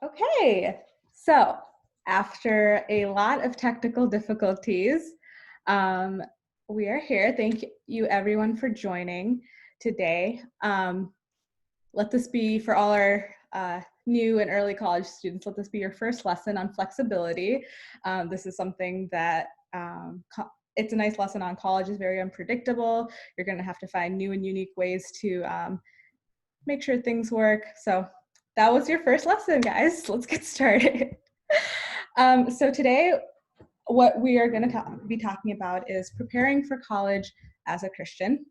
Okay, so after a lot of technical difficulties, um, we are here. Thank you everyone for joining today. Let this be for all our new and early college students, let this be your first lesson on flexibility. This is something that it's a nice lesson on. College is very unpredictable. You're gonna have to find new and unique ways to make sure things work. So that was your first lesson, guys. Let's get started. So today, what we are going to be talking about is preparing for college as a Christian.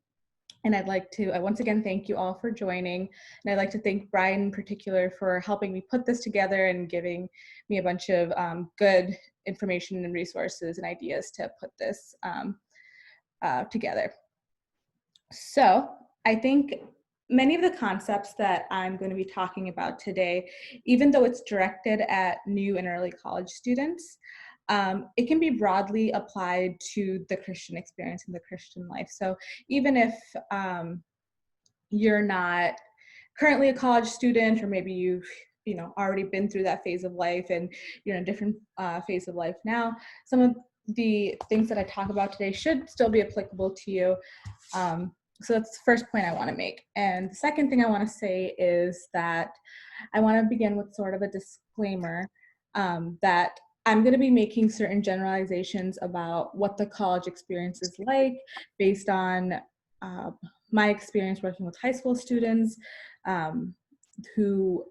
And I'd like to once again thank you all for joining. And I'd like to thank Brian in particular for helping me put this together and giving me a bunch of good information and resources and ideas to put this together. So I think many of the concepts that I'm going to be talking about today, even though it's directed at new and early college students, it can be broadly applied to the Christian experience and the Christian life. So even if you're not currently a college student, or maybe you've already been through that phase of life and you're in a different phase of life now, some of the things that I talk about today should still be applicable to you. So that's the first point I want to make. And the second thing I want to say is that I want to begin with sort of a disclaimer that I'm going to be making certain generalizations about what the college experience is like based on my experience working with high school students who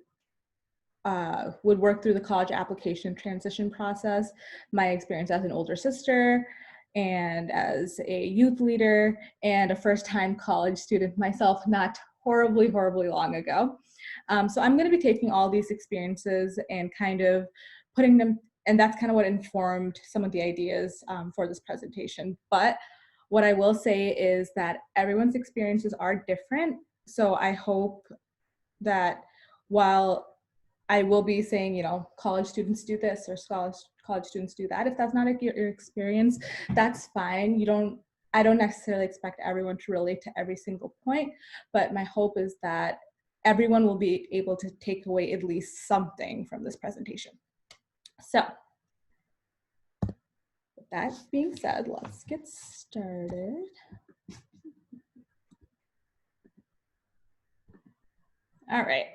would work through the college application transition process, my experience as an older sister, and as a youth leader and a first-time college student myself not horribly long ago. So I'm going to be taking all these experiences and kind of putting them, and that's kind of what informed some of the ideas for this presentation. But what I will say is that everyone's experiences are different. So I hope that while I will be saying, college students do this or college students do that, if that's not your experience, that's fine. I don't necessarily expect everyone to relate to every single point, but my hope is that everyone will be able to take away at least something from this presentation. So with that being said, let's get started. All right.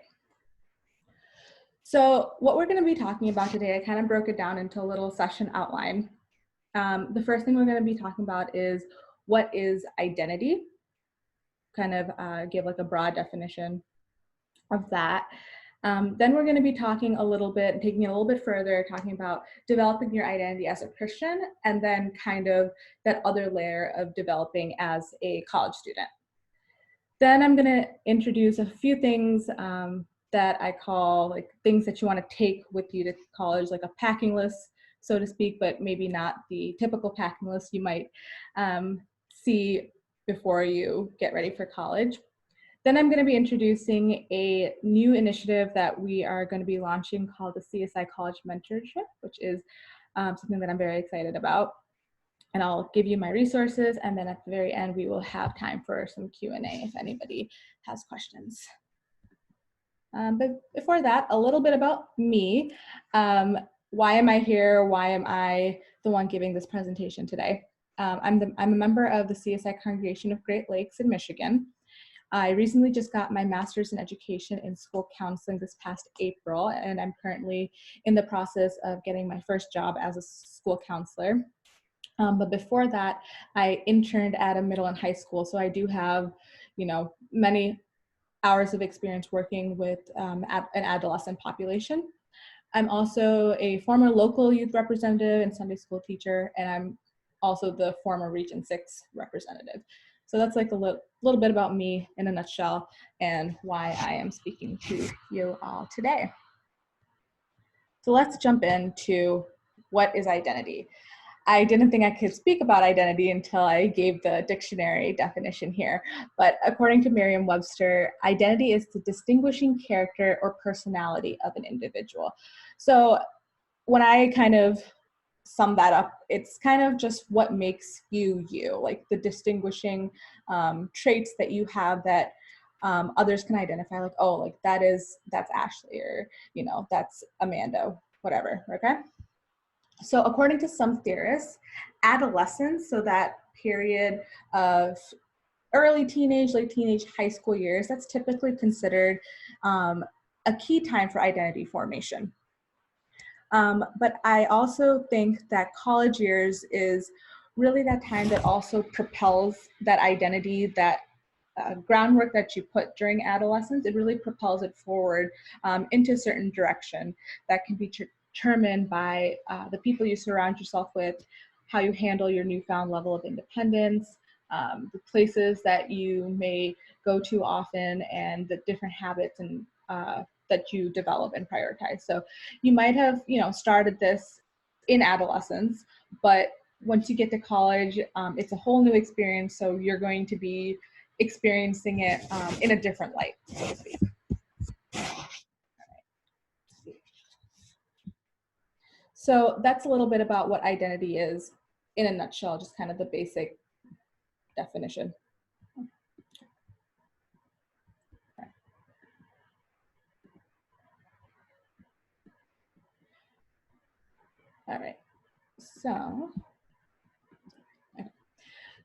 So what we're going to be talking about today, I kind of broke it down into a little session outline. The first thing we're going to be talking about is what is identity, kind of give like a broad definition of that. Then we're going to be talking a little bit, taking it a little bit further, talking about developing your identity as a Christian, and then kind of that other layer of developing as a college student. Then I'm going to introduce a few things that I call like things that you want to take with you to college, like a packing list, so to speak, but maybe not the typical packing list you might see before you get ready for college. Then I'm going to be introducing a new initiative that we are going to be launching called the CSI College Mentorship, which is something that I'm very excited about. And I'll give you my resources, and then at the very end, we will have time for some Q&A if anybody has questions. But before that, a little bit about me. Why am I here? Why am I the one giving this presentation today? I'm a member of the CSI Congregation of Great Lakes in Michigan. I recently just got my master's in education in school counseling this past April, and I'm currently in the process of getting my first job as a school counselor. But before that, I interned at a middle and high school, so I do have, many hours of experience working with an adolescent population. I'm also a former local youth representative and Sunday school teacher, and I'm also the former Region 6 representative. So that's like a little bit about me in a nutshell and why I am speaking to you all today. So let's jump into what is identity. I didn't think I could speak about identity until I gave the dictionary definition here. But according to Merriam-Webster, identity is the distinguishing character or personality of an individual. So when I kind of sum that up, it's kind of just what makes you, you, like the distinguishing traits that you have that Others can identify like, oh, like that's Ashley, or that's Amanda, whatever. Okay. So according to some theorists, adolescence, so that period of early teenage, late teenage, high school years, that's typically considered a key time for identity formation. But I also think that college years is really that time that also propels that identity, that groundwork that you put during adolescence. It really propels it forward into a certain direction that can be determined by the people you surround yourself with, how you handle your newfound level of independence, the places that you may go to often, and the different habits and that you develop and prioritize. So you might have, started this in adolescence, but once you get to college, it's a whole new experience. So you're going to be experiencing it in a different light, so to speak. So that's a little bit about what identity is in a nutshell, just kind of the basic definition. Okay. All right.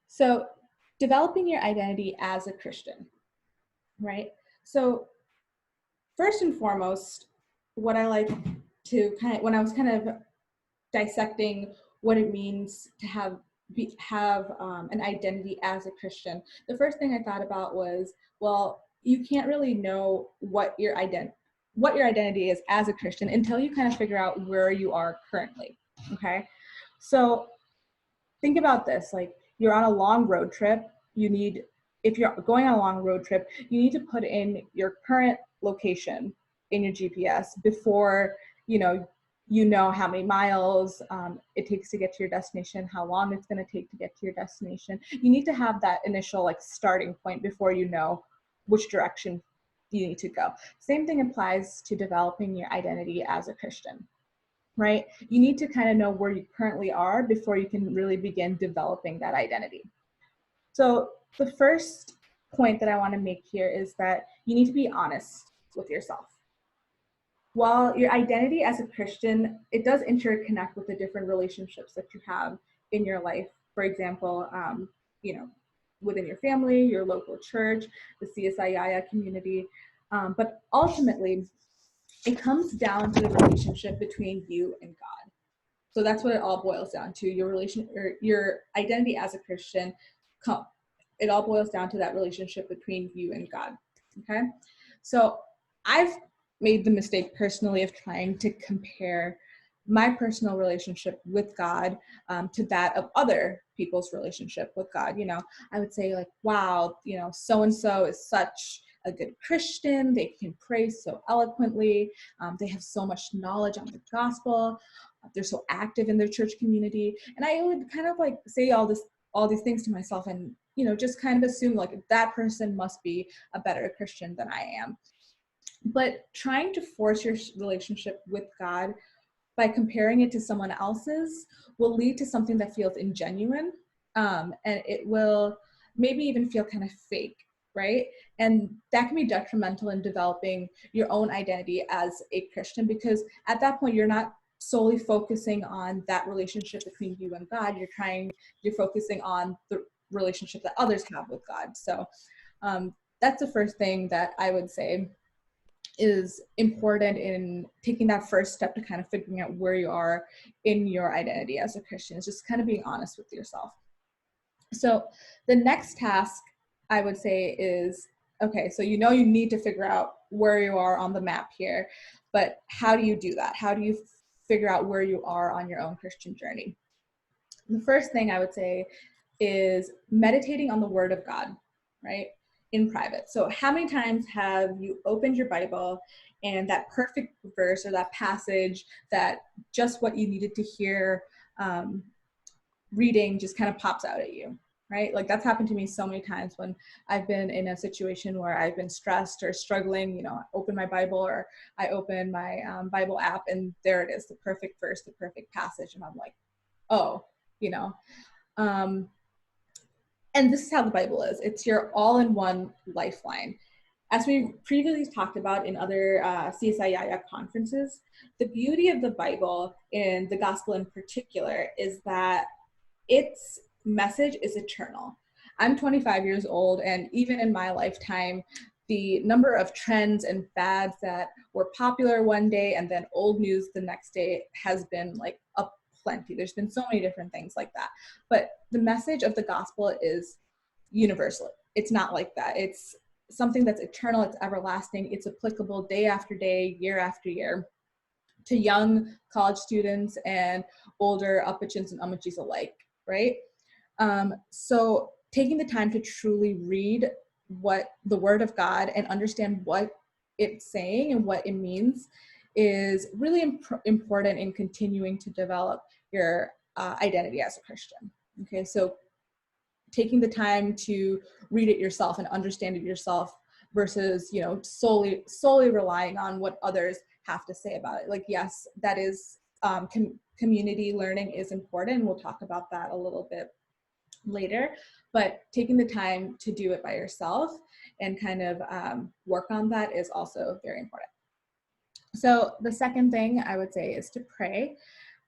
So developing your identity as a Christian, right? So first and foremost, what I like to when I was kind of dissecting what it means to have an identity as a Christian, the first thing I thought about was, well, you can't really know what your identity is as a Christian until you kind of figure out where you are currently. Okay, so think about this: like, you're on a long road trip. If you're going on a long road trip, you need to put in your current location in your GPS before you know how many miles it takes to get to your destination, how long it's going to take to get to your destination. You need to have that initial starting point before you know which direction you need to go. Same thing applies to developing your identity as a Christian, right? You need to kind of know where you currently are before you can really begin developing that identity. So the first point that I want to make here is that you need to be honest with yourself. While your identity as a Christian, it does interconnect with the different relationships that you have in your life. For example, within your family, your local church, the CSI community. But ultimately, it comes down to the relationship between you and God. So that's what it all boils down to. Your identity as a Christian, it all boils down to that relationship between you and God. Okay, so I've made the mistake personally of trying to compare my personal relationship with God to that of other people's relationship with God. I would say, like, wow, so and so is such a good Christian. They can pray so eloquently. They have so much knowledge on the gospel. They're so active in their church community. And I would kind of say all these things to myself, and just kind of assume that person must be a better Christian than I am. But trying to force your relationship with God by comparing it to someone else's will lead to something that feels ingenuine, and it will maybe even feel kind of fake, right? And that can be detrimental in developing your own identity as a Christian, because at that point you're not solely focusing on that relationship between you and God. You're focusing on the relationship that others have with God. So that's the first thing that I would say is important in taking that first step to kind of figuring out where you are in your identity as a Christian, is just kind of being honest with yourself. So the next task I would say is, okay, so you need to figure out where you are on the map here, but how do you do that? How do you figure out where you are on your own Christian journey? The first thing I would say is meditating on the Word of God, right? In private. So how many times have you opened your Bible and that perfect verse or that passage, that just what you needed to hear reading, just kind of pops out at you, right? Like, that's happened to me so many times when I've been in a situation where I've been stressed or struggling. I open my Bible, or I open my Bible app, and there it is, the perfect verse, the perfect passage. And I'm like, oh, and this is how the Bible is. It's your all-in-one lifeline. As we previously talked about in other CSI conferences, the beauty of the Bible and the gospel in particular is that its message is eternal. I'm 25 years old, and even in my lifetime, the number of trends and fads that were popular one day and then old news the next day has been like a plenty. There's been so many different things like that. But the message of the gospel is universal. It's not like that. It's something that's eternal, it's everlasting, it's applicable day after day, year after year, to young college students and older uppachins and ummachis alike, right? So taking the time to truly read what the Word of God and understand what it's saying and what it means is really important in continuing to develop your identity as a Christian. Okay, so taking the time to read it yourself and understand it yourself versus, you know, solely relying on what others have to say about it. Like, yes, that is community learning is important. We'll talk about that a little bit later, but taking the time to do it by yourself and kind of work on that is also very important. So the second thing I would say is to pray.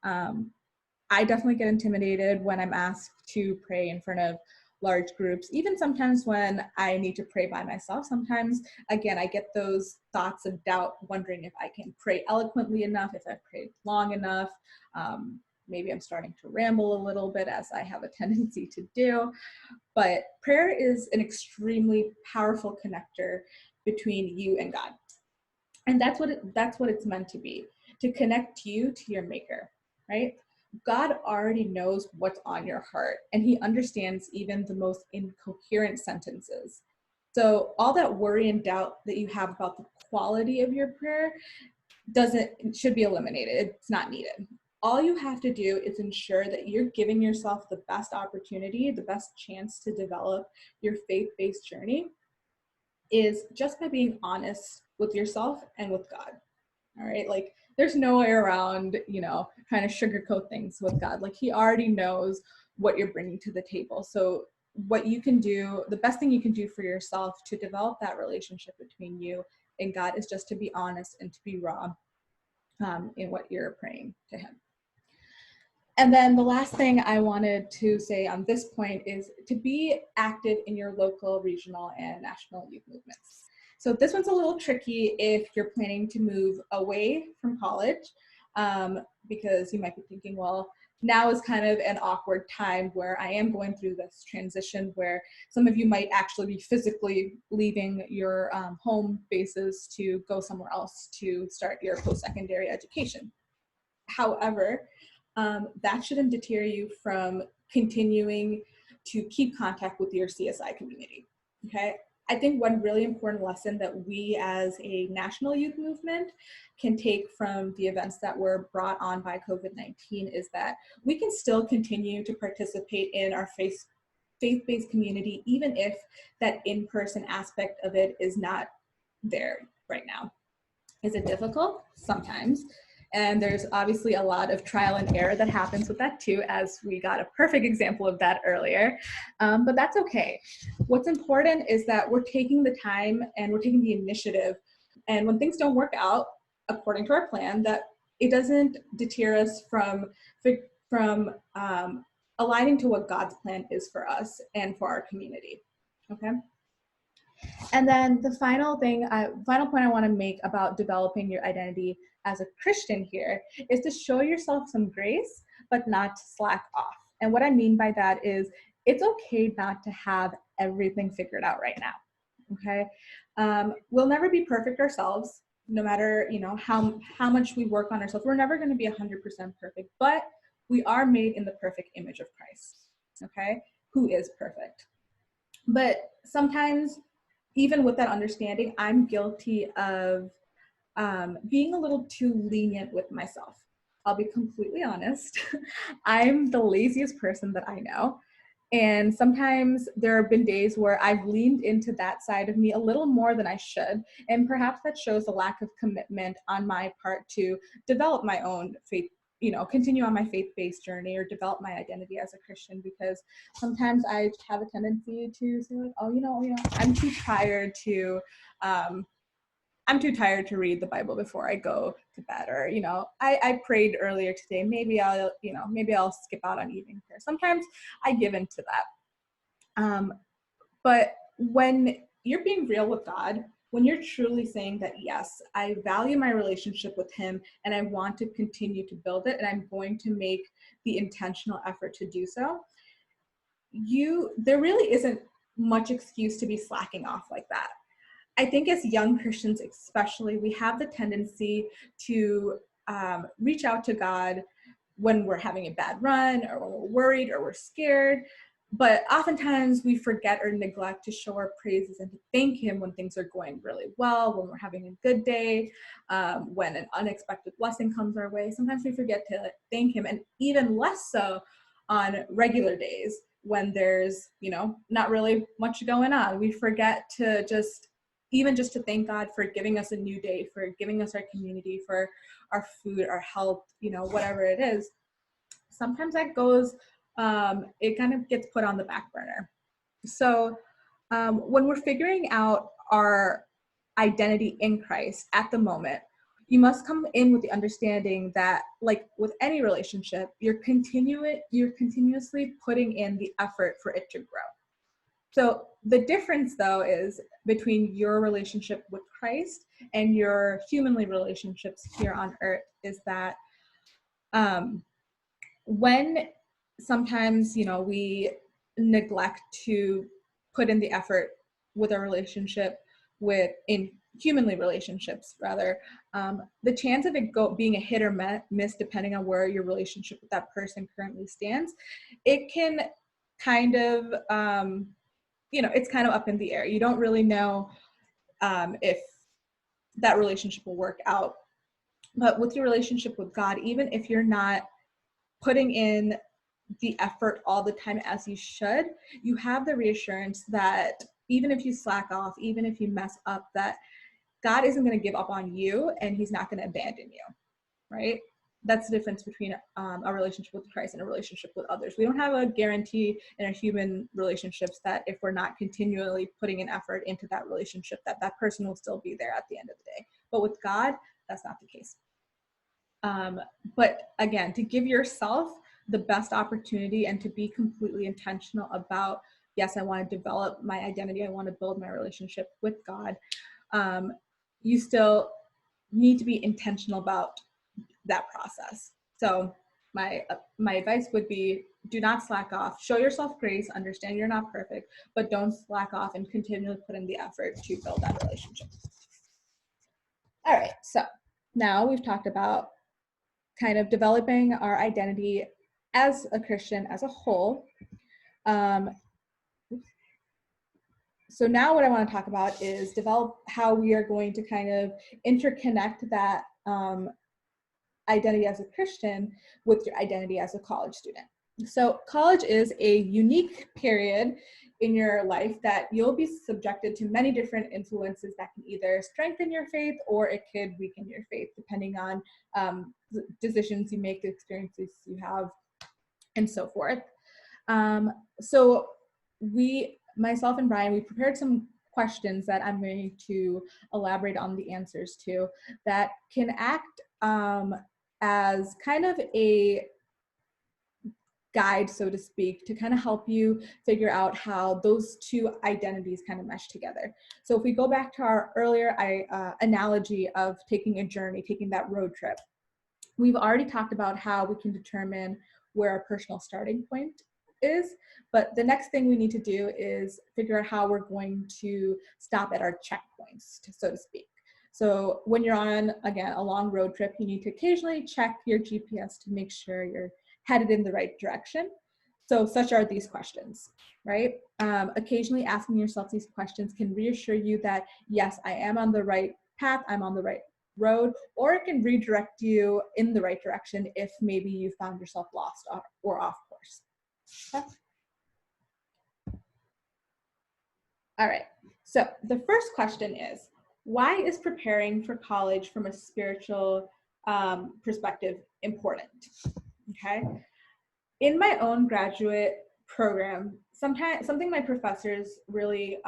I definitely get intimidated when I'm asked to pray in front of large groups, even sometimes when I need to pray by myself. Sometimes, again, I get those thoughts of doubt, wondering if I can pray eloquently enough, if I've prayed long enough. Maybe I'm starting to ramble a little bit, as I have a tendency to do. But prayer is an extremely powerful connector between you and God. And that's what it's meant to be, to connect you to your maker, right? God already knows what's on your heart, and he understands even the most incoherent sentences. So all that worry and doubt that you have about the quality of your prayer should be eliminated. It's not needed. All you have to do is ensure that you're giving yourself the best opportunity, the best chance to develop your faith-based journey is just by being honest with yourself and with God. All right, like there's no way around, you know, trying to sugarcoat things with God. Like he already knows what you're bringing to the table. So what you can do, the best thing you can do for yourself to develop that relationship between you and God is just to be honest and to be raw in what you're praying to him. And then the last thing I wanted to say on this point is to be active in your local, regional, and national youth movements. So this one's a little tricky if you're planning to move away from college, because you might be thinking, well, now is kind of an awkward time where I am going through this transition where some of you might actually be physically leaving your home bases to go somewhere else to start your post-secondary education. However, that shouldn't deter you from continuing to keep contact with your CSI community, okay? I think one really important lesson that we as a national youth movement can take from the events that were brought on by COVID-19 is that we can still continue to participate in our faith-based community, even if that in-person aspect of it is not there right now. Is it difficult? Sometimes. And there's obviously a lot of trial and error that happens with that too, as we got a perfect example of that earlier. But that's okay. What's important is that we're taking the time and we're taking the initiative. And when things don't work out according to our plan, that it doesn't deter us from aligning to what God's plan is for us and for our community. Okay. And then the final point I want to make about developing your identity as a Christian here is to show yourself some grace, but not slack off. And what I mean by that is it's okay not to have everything figured out right now. Okay, we'll never be perfect ourselves, no matter how much we work on ourselves. We're never going to be 100% perfect, but we are made in the perfect image of Christ. Okay, who is perfect. But sometimes, even with that understanding, I'm guilty of being a little too lenient with myself. I'll be completely honest. I'm the laziest person that I know. And sometimes there have been days where I've leaned into that side of me a little more than I should. And perhaps that shows a lack of commitment on my part to develop my own continue on my faith-based journey or develop my identity as a Christian, because sometimes I have a tendency to say like, oh, I'm too tired to read the Bible before I go to bed, or I prayed earlier today. Maybe I'll skip out on evening prayer. Sometimes I give into that. But when you're being real with God, when you're truly saying that, yes, I value my relationship with him and I want to continue to build it, and I'm going to make the intentional effort to do so, there really isn't much excuse to be slacking off like that. I think as young Christians especially, we have the tendency to reach out to God when we're having a bad run, or when we're worried, or we're scared. But oftentimes we forget or neglect to show our praises and to thank him when things are going really well, when we're having a good day, when an unexpected blessing comes our way. Sometimes we forget to thank him, and even less so on regular days when there's, not really much going on. We forget to just to thank God for giving us a new day, for giving us our community, for our food, our health, whatever it is. Sometimes that goes, it kind of gets put on the back burner. So when we're figuring out our identity in Christ at the moment, you must come in with the understanding that, like with any relationship, you're continuously putting in the effort for it to grow. So the difference, though, is between your relationship with Christ and your humanly relationships here on earth, is that when sometimes, we neglect to put in the effort with our relationship in humanly relationships, rather, the chance of it being a hit or miss, depending on where your relationship with that person currently stands, it can kind of, it's kind of up in the air. You don't really know if that relationship will work out. But with your relationship with God, even if you're not putting in the effort all the time as you should, you have the reassurance that even if you slack off, even if you mess up, that God isn't going to give up on you, and he's not going to abandon you, right? That's the difference between a relationship with Christ and a relationship with others. We don't have a guarantee in our human relationships that if we're not continually putting an effort into that relationship, that person will still be there at the end of the day. But with God, that's not the case. But again, to give yourself the best opportunity and to be completely intentional about, yes, I want to develop my identity, I want to build my relationship with God, you still need to be intentional about that process. So my advice would be, do not slack off. Show yourself grace, understand you're not perfect, but don't slack off, and continually put in the effort to build that relationship. All right, so now we've talked about kind of developing our identity as a Christian as a whole. So now what I want to talk about is develop how we are going to kind of interconnect that identity as a Christian with your identity as a college student. So college is a unique period in your life that you'll be subjected to many different influences that can either strengthen your faith or it could weaken your faith, depending on the decisions you make, the experiences you have, and so forth. So myself and Brian, we prepared some questions that I'm going to elaborate on the answers to, that can act as kind of a guide, so to speak, to kind of help you figure out how those two identities kind of mesh together. So if we go back to our earlier analogy of taking a journey, taking that road trip, we've already talked about how we can determine where our personal starting point is, but the next thing we need to do is figure out how we're going to stop at our checkpoints, so to speak. So when you're on, again, a long road trip, you need to occasionally check your GPS to make sure you're headed in the right direction. So such are these questions, right? Occasionally asking yourself these questions can reassure you that, yes, I am on the right path, I'm on the right road, or it can redirect you in the right direction if maybe you found yourself lost or off course. Okay. All right, so the first question is, why is preparing for college from a spiritual perspective important. Okay. In my own graduate program, something my professors really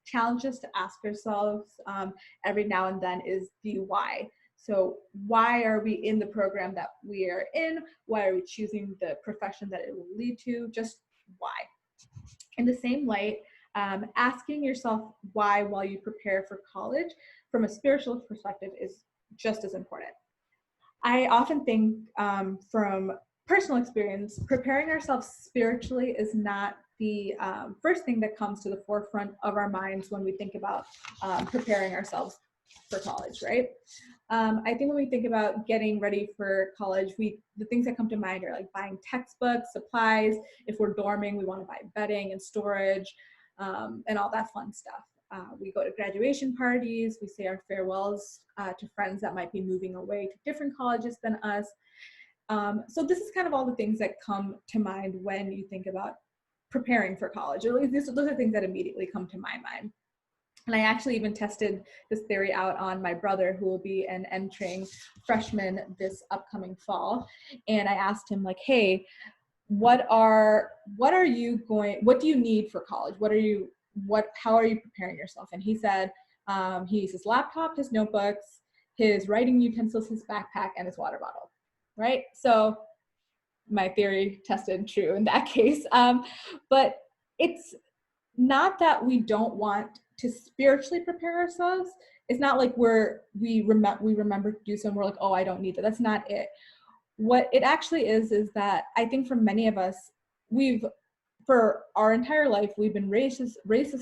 challenge us to ask ourselves every now and then is the why. So why are we in the program that we are in? Why are we choosing the profession that it will lead to? Just why. In the same light, asking yourself why while you prepare for college from a spiritual perspective is just as important. I often think from personal experience, preparing ourselves spiritually is not the first thing that comes to the forefront of our minds when we think about preparing ourselves for college, right? I think when we think about getting ready for college, the things that come to mind are like buying textbooks, supplies. If we're dorming, we want to buy bedding and storage, and all that fun stuff. We go to graduation parties, we say our farewells to friends that might be moving away to different colleges than us. So this is kind of all the things that come to mind when you think about preparing for college, or at least those are things that immediately come to my mind. And I actually even tested this theory out on my brother, who will be an entering freshman this upcoming fall. And I asked him, like, hey, what do you need for college? How are you preparing yourself? And he said he uses his laptop, his notebooks, his writing utensils, his backpack, and his water bottle, right? So my theory tested true in that case. But it's not that we don't want to spiritually prepare ourselves. It's not like we remember to do so and we're like, oh, I don't need that. That's not it. What it actually is that I think for many of us, for our entire life, we've been raised as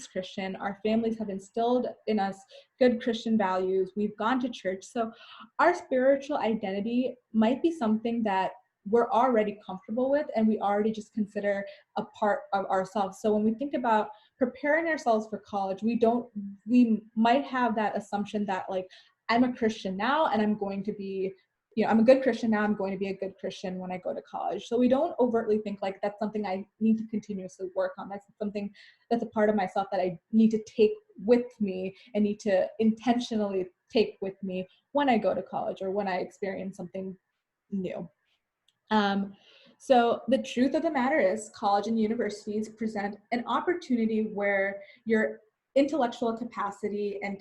Christian. Our families have instilled in us good Christian values. We've gone to church. So our spiritual identity might be something that we're already comfortable with and we already just consider a part of ourselves. So when we think about preparing ourselves for college, we might have that assumption that, like, I'm a Christian now and I'm going to be, I'm a good Christian now, I'm going to be a good Christian when I go to college. So we don't overtly think like that's something I need to continuously work on. That's something that's a part of myself that I need to take with me and need to intentionally take with me when I go to college or when I experience something new. So the truth of the matter is, college and universities present an opportunity where your intellectual capacity and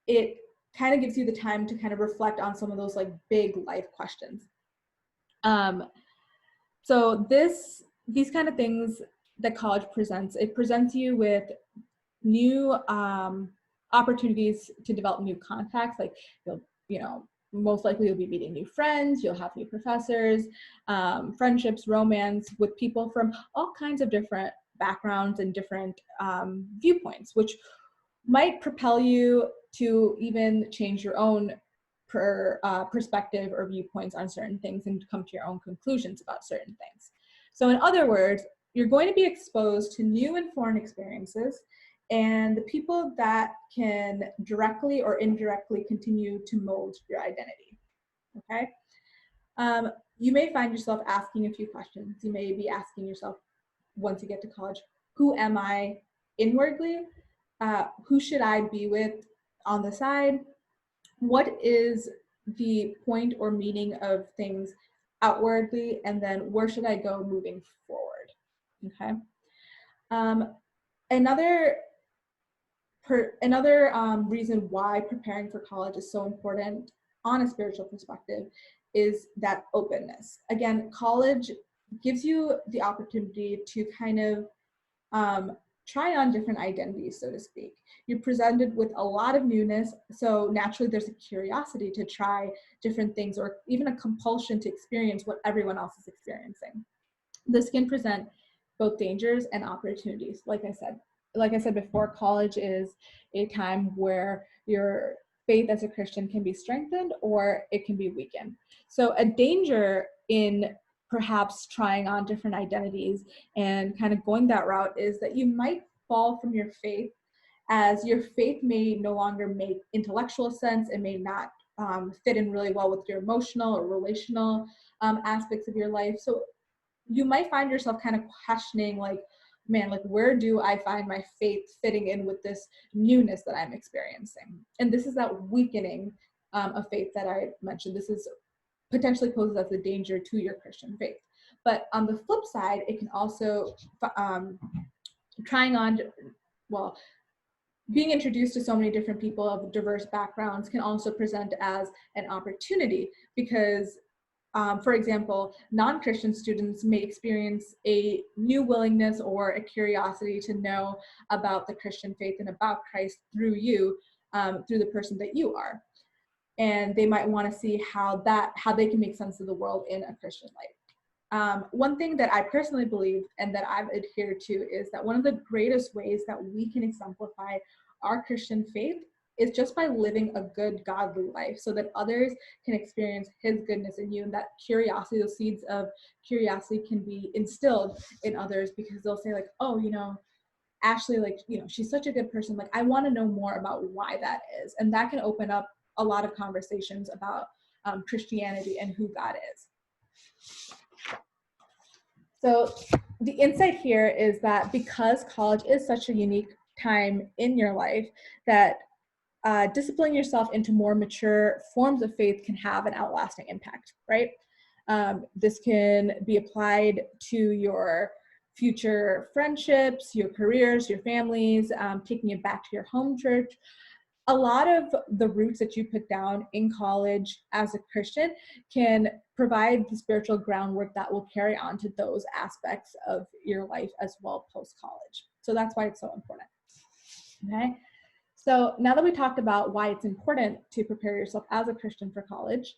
it kind of gives you the time to kind of reflect on some of those like big life questions. So these kind of things that college presents, it presents you with new opportunities to develop new contacts. Like most likely you'll be meeting new friends, you'll have new professors, friendships, romance with people from all kinds of different backgrounds and different viewpoints, which might propel you to even change your own perspective or viewpoints on certain things and come to your own conclusions about certain things. So in other words, you're going to be exposed to new and foreign experiences and the people that can directly or indirectly continue to mold your identity, okay? You may find yourself asking a few questions. You may be asking yourself, once you get to college, who am I inwardly? Who should I be with on the side? What is the point or meaning of things outwardly? And then where should I go moving forward? Okay. Another reason why preparing for college is so important on a spiritual perspective is that openness. Again, college gives you the opportunity to kind of try on different identities, so to speak. You're presented with a lot of newness, so naturally there's a curiosity to try different things or even a compulsion to experience what everyone else is experiencing. This can present both dangers and opportunities. Like I said before, college is a time where your faith as a Christian can be strengthened or it can be weakened. So a danger in perhaps trying on different identities and kind of going that route is that you might fall from your faith, as your faith may no longer make intellectual sense. It may not fit in really well with your emotional or relational aspects of your life. So you might find yourself kind of questioning, like, man, like where do I find my faith fitting in with this newness that I'm experiencing? And this is that weakening of faith that I mentioned. This is potentially poses as a danger to your Christian faith. But on the flip side, it can also trying on, well, being introduced to so many different people of diverse backgrounds can also present as an opportunity because, for example, non-Christian students may experience a new willingness or a curiosity to know about the Christian faith and about Christ through you, through the person that you are. And they might want to see how they can make sense of the world in a Christian light. One thing that I personally believe and that I've adhered to is that one of the greatest ways that we can exemplify our Christian faith is just by living a good, godly life so that others can experience his goodness in you, and that curiosity, those seeds of curiosity can be instilled in others because they'll say like, oh, Ashley, like, she's such a good person. Like, I want to know more about why that is. And that can open up a lot of conversations about Christianity and who God is. So the insight here is that because college is such a unique time in your life, that disciplining yourself into more mature forms of faith can have an outlasting impact, right? This can be applied to your future friendships, your careers, your families, taking it back to your home church. A lot of the roots that you put down in college as a Christian can provide the spiritual groundwork that will carry on to those aspects of your life as well post-college. So that's why it's so important. Okay. So now that we talked about why it's important to prepare yourself as a Christian for college,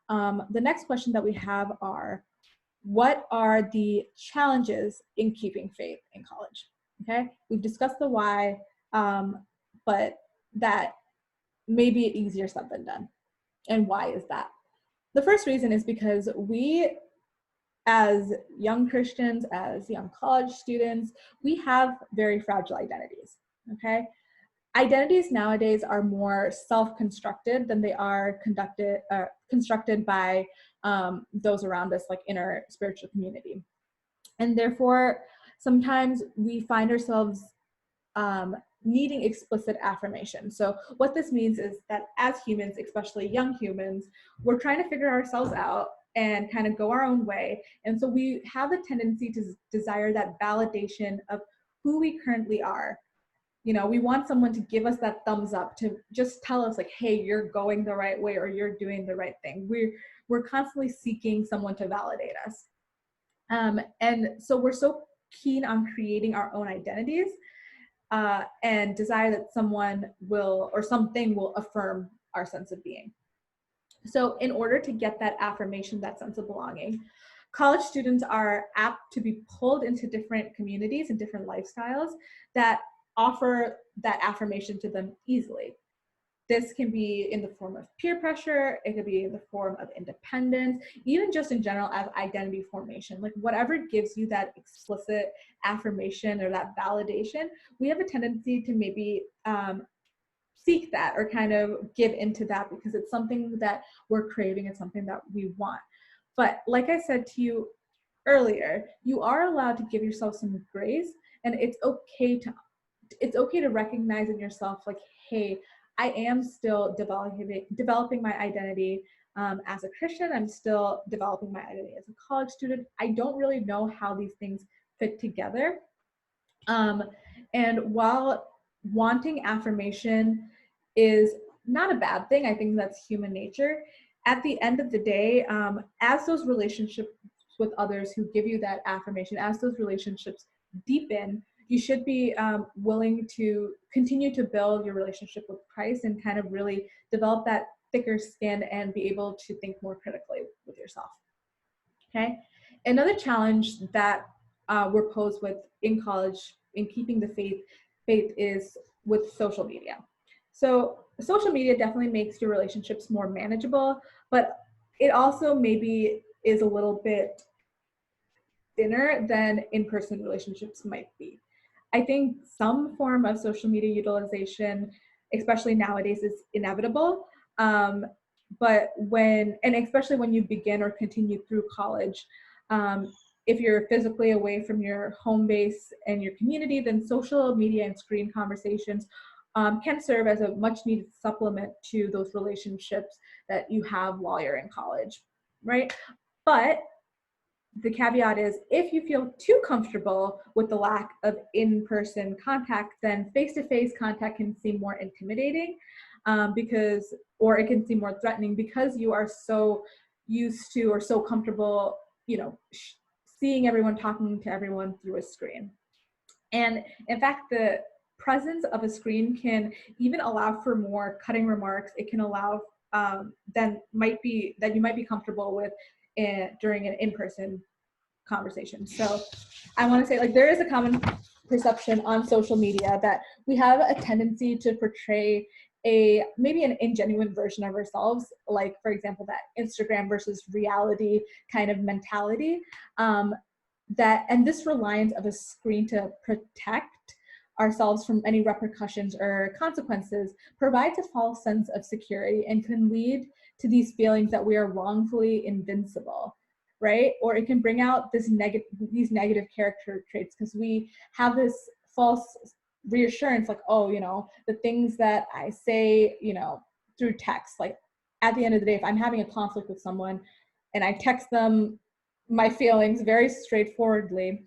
the next question that we have are, what are the challenges in keeping faith in college? Okay. We've discussed the why, but that may be easier said than done. And why is that? The first reason is because we, as young Christians, as young college students, we have very fragile identities, okay? Identities nowadays are more self-constructed than they are constructed by those around us, like in our spiritual community. And therefore, sometimes we find ourselves needing explicit affirmation. So what this means is that as humans, especially young humans, we're trying to figure ourselves out and kind of go our own way. And so we have a tendency to desire that validation of who we currently are. We want someone to give us that thumbs up, to just tell us like, hey, you're going the right way or you're doing the right thing. We're constantly seeking someone to validate us. And so we're so keen on creating our own identities and desire that someone will or something will affirm our sense of being. So in order to get that affirmation, that sense of belonging, college students are apt to be pulled into different communities and different lifestyles that offer that affirmation to them easily. This can be in the form of peer pressure, it could be in the form of independence, even just in general as identity formation. Like whatever gives you that explicit affirmation or that validation, we have a tendency to maybe seek that or kind of give into that because it's something that we're craving, it's something that we want. But like I said to you earlier, you are allowed to give yourself some grace, and it's okay to recognize in yourself like, hey, I am still developing my identity as a Christian. I'm still developing my identity as a college student. I don't really know how these things fit together. And while wanting affirmation is not a bad thing, I think that's human nature. At the end of the day, as those relationships with others who give you that affirmation, as those relationships deepen, you should be willing to continue to build your relationship with Christ and kind of really develop that thicker skin and be able to think more critically with yourself. Okay. Another challenge that we're posed with in college in keeping the faith is with social media. So social media definitely makes your relationships more manageable, but it also maybe is a little bit thinner than in-person relationships might be. I think some form of social media utilization, especially nowadays, is inevitable. But especially when you begin or continue through college, if you're physically away from your home base and your community, then social media and screen conversations can serve as a much needed supplement to those relationships that you have while you're in college, right? But the caveat is, if you feel too comfortable with the lack of in-person contact, then face-to-face contact can seem more intimidating, or it can seem more threatening because you are so used to or so comfortable, seeing everyone, talking to everyone through a screen. And in fact, the presence of a screen can even allow for more cutting remarks. It can allow that you might be comfortable with during an in-person conversation. So I want to say, like, there is a common perception on social media that we have a tendency to portray maybe an ingenuine version of ourselves, like, for example, that Instagram versus reality kind of mentality, and this reliance of a screen to protect ourselves from any repercussions or consequences provides a false sense of security and can lead to these feelings that we are wrongfully invincible, right? Or it can bring out these negative character traits because we have this false reassurance, like, oh, the things that I say, through text, like, at the end of the day, if I'm having a conflict with someone and I text them my feelings very straightforwardly,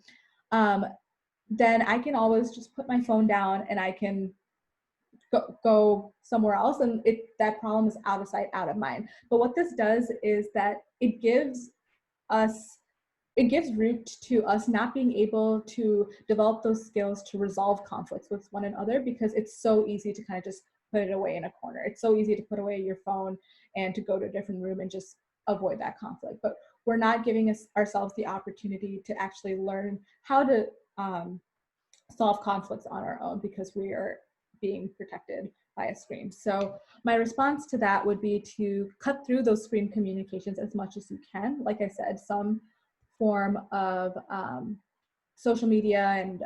then I can always just put my phone down and I can go somewhere else, and that problem is out of sight, out of mind. But what this does is that it gives root to us not being able to develop those skills to resolve conflicts with one another, because it's so easy to kind of just put it away in a corner. It's so easy to put away your phone and to go to a different room and just avoid that conflict. But we're not giving ourselves the opportunity to actually learn how to solve conflicts on our own because we are being protected by a screen. So my response to that would be to cut through those screen communications as much as you can. Like I said, some form of social media and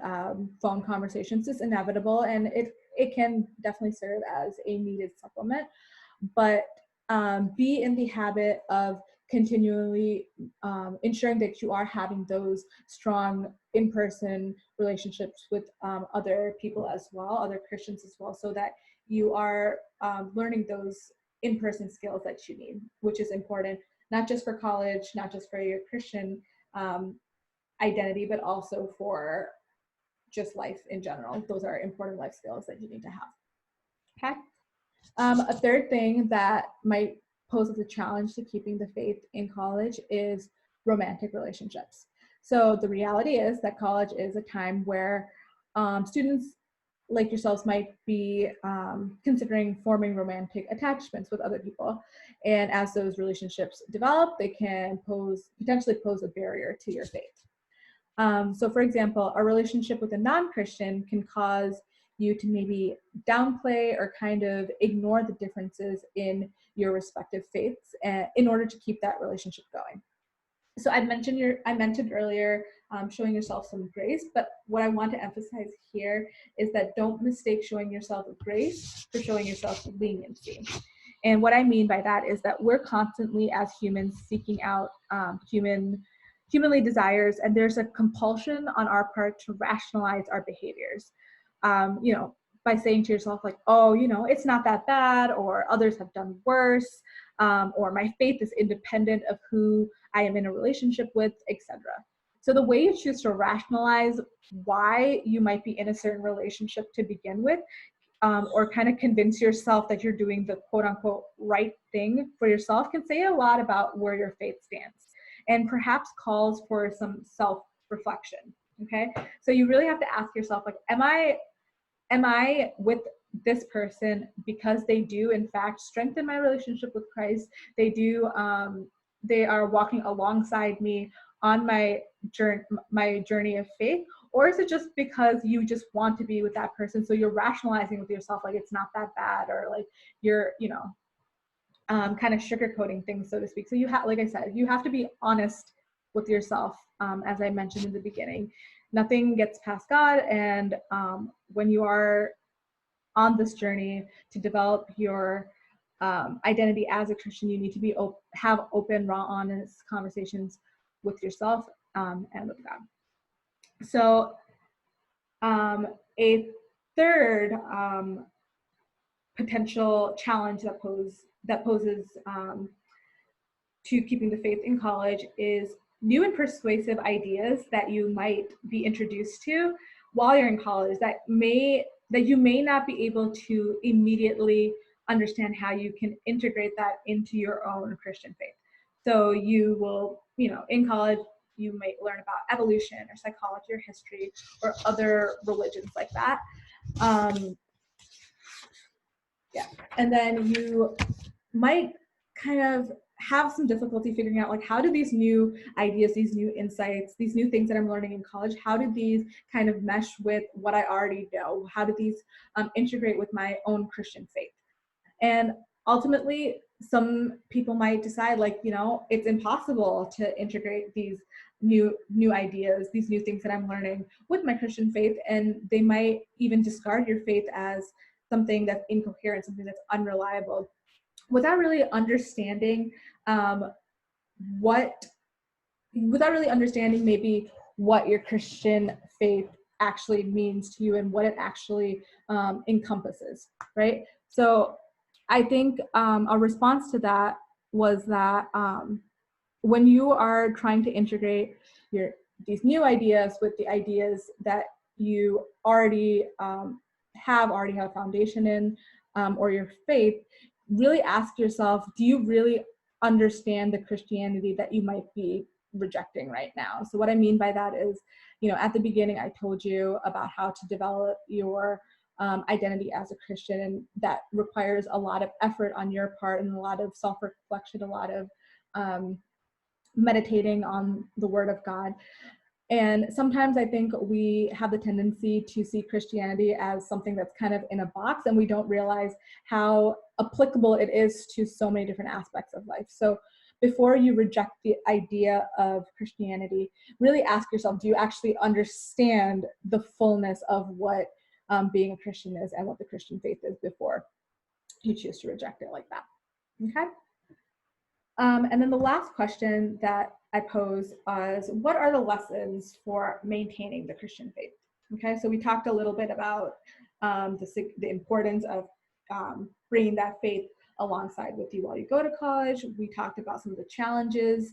phone conversations is inevitable, and it can definitely serve as a needed supplement. But be in the habit of continually ensuring that you are having those strong in-person relationships with other people as well, other Christians as well, so that you are learning those in-person skills that you need, which is important, not just for college, not just for your Christian identity, but also for just life in general. Those are important life skills that you need to have. Okay. A third thing that might pose as a challenge to keeping the faith in college is romantic relationships. So the reality is that college is a time where students like yourselves might be considering forming romantic attachments with other people. And as those relationships develop, they can potentially pose a barrier to your faith. So for example, a relationship with a non-Christian can cause you to maybe downplay or kind of ignore the differences in your respective faiths in order to keep that relationship going. So I mentioned earlier showing yourself some grace, but what I want to emphasize here is that don't mistake showing yourself grace for showing yourself leniency. And what I mean by that is that we're constantly, as humans, seeking out humanly desires, and there's a compulsion on our part to rationalize our behaviors. By saying to yourself, like, oh, it's not that bad, or others have done worse, or my faith is independent of who I am in a relationship with, etc. So the way you choose to rationalize why you might be in a certain relationship to begin with, or kind of convince yourself that you're doing the quote unquote right thing for yourself, can say a lot about where your faith stands, and perhaps calls for some self-reflection. Okay, so you really have to ask yourself, like, am I with this person because they do in fact strengthen my relationship with Christ? They are walking alongside me on my journey of faith, or is it just because you just want to be with that person, so you're rationalizing with yourself, like, it's not that bad, or like you're kind of sugarcoating things, so to speak. So like I said, you have to be honest with yourself. As I mentioned in the beginning, nothing gets past God, and when you are on this journey to develop your identity as a Christian, you need to have open, raw, honest conversations with yourself and with God. So a third potential challenge that poses to keeping the faith in college is new and persuasive ideas that you might be introduced to while you're in college that you may not be able to immediately understand how you can integrate that into your own Christian faith. So you will, in college, you might learn about evolution or psychology or history or other religions like that. And then you might kind of have some difficulty figuring out, like, how do these new ideas, these new insights, these new things that I'm learning in college, how do these kind of mesh with what I already know? How do these integrate with my own Christian faith? And ultimately, some people might decide, like, it's impossible to integrate these new ideas, these new things that I'm learning with my Christian faith, and they might even discard your faith as something that's incoherent, something that's unreliable, without really understanding maybe what your Christian faith actually means to you and what it actually encompasses, right? So I think a response to that was that when you are trying to integrate these new ideas with the ideas that you already have a foundation in, or your faith, really ask yourself, do you really understand the Christianity that you might be rejecting right now? So what I mean by that is, at the beginning, I told you about how to develop your identity as a Christian, and that requires a lot of effort on your part and a lot of self-reflection, a lot of meditating on the Word of God. And sometimes I think we have the tendency to see Christianity as something that's kind of in a box, and we don't realize how applicable it is to so many different aspects of life. So before you reject the idea of Christianity, really ask yourself, do you actually understand the fullness of what being a Christian is and what the Christian faith is before you choose to reject it like that? Okay? And then the last question that I pose is, what are the lessons for maintaining the Christian faith? Okay, so we talked a little bit about the importance of bringing that faith alongside with you while you go to college. We talked about some of the challenges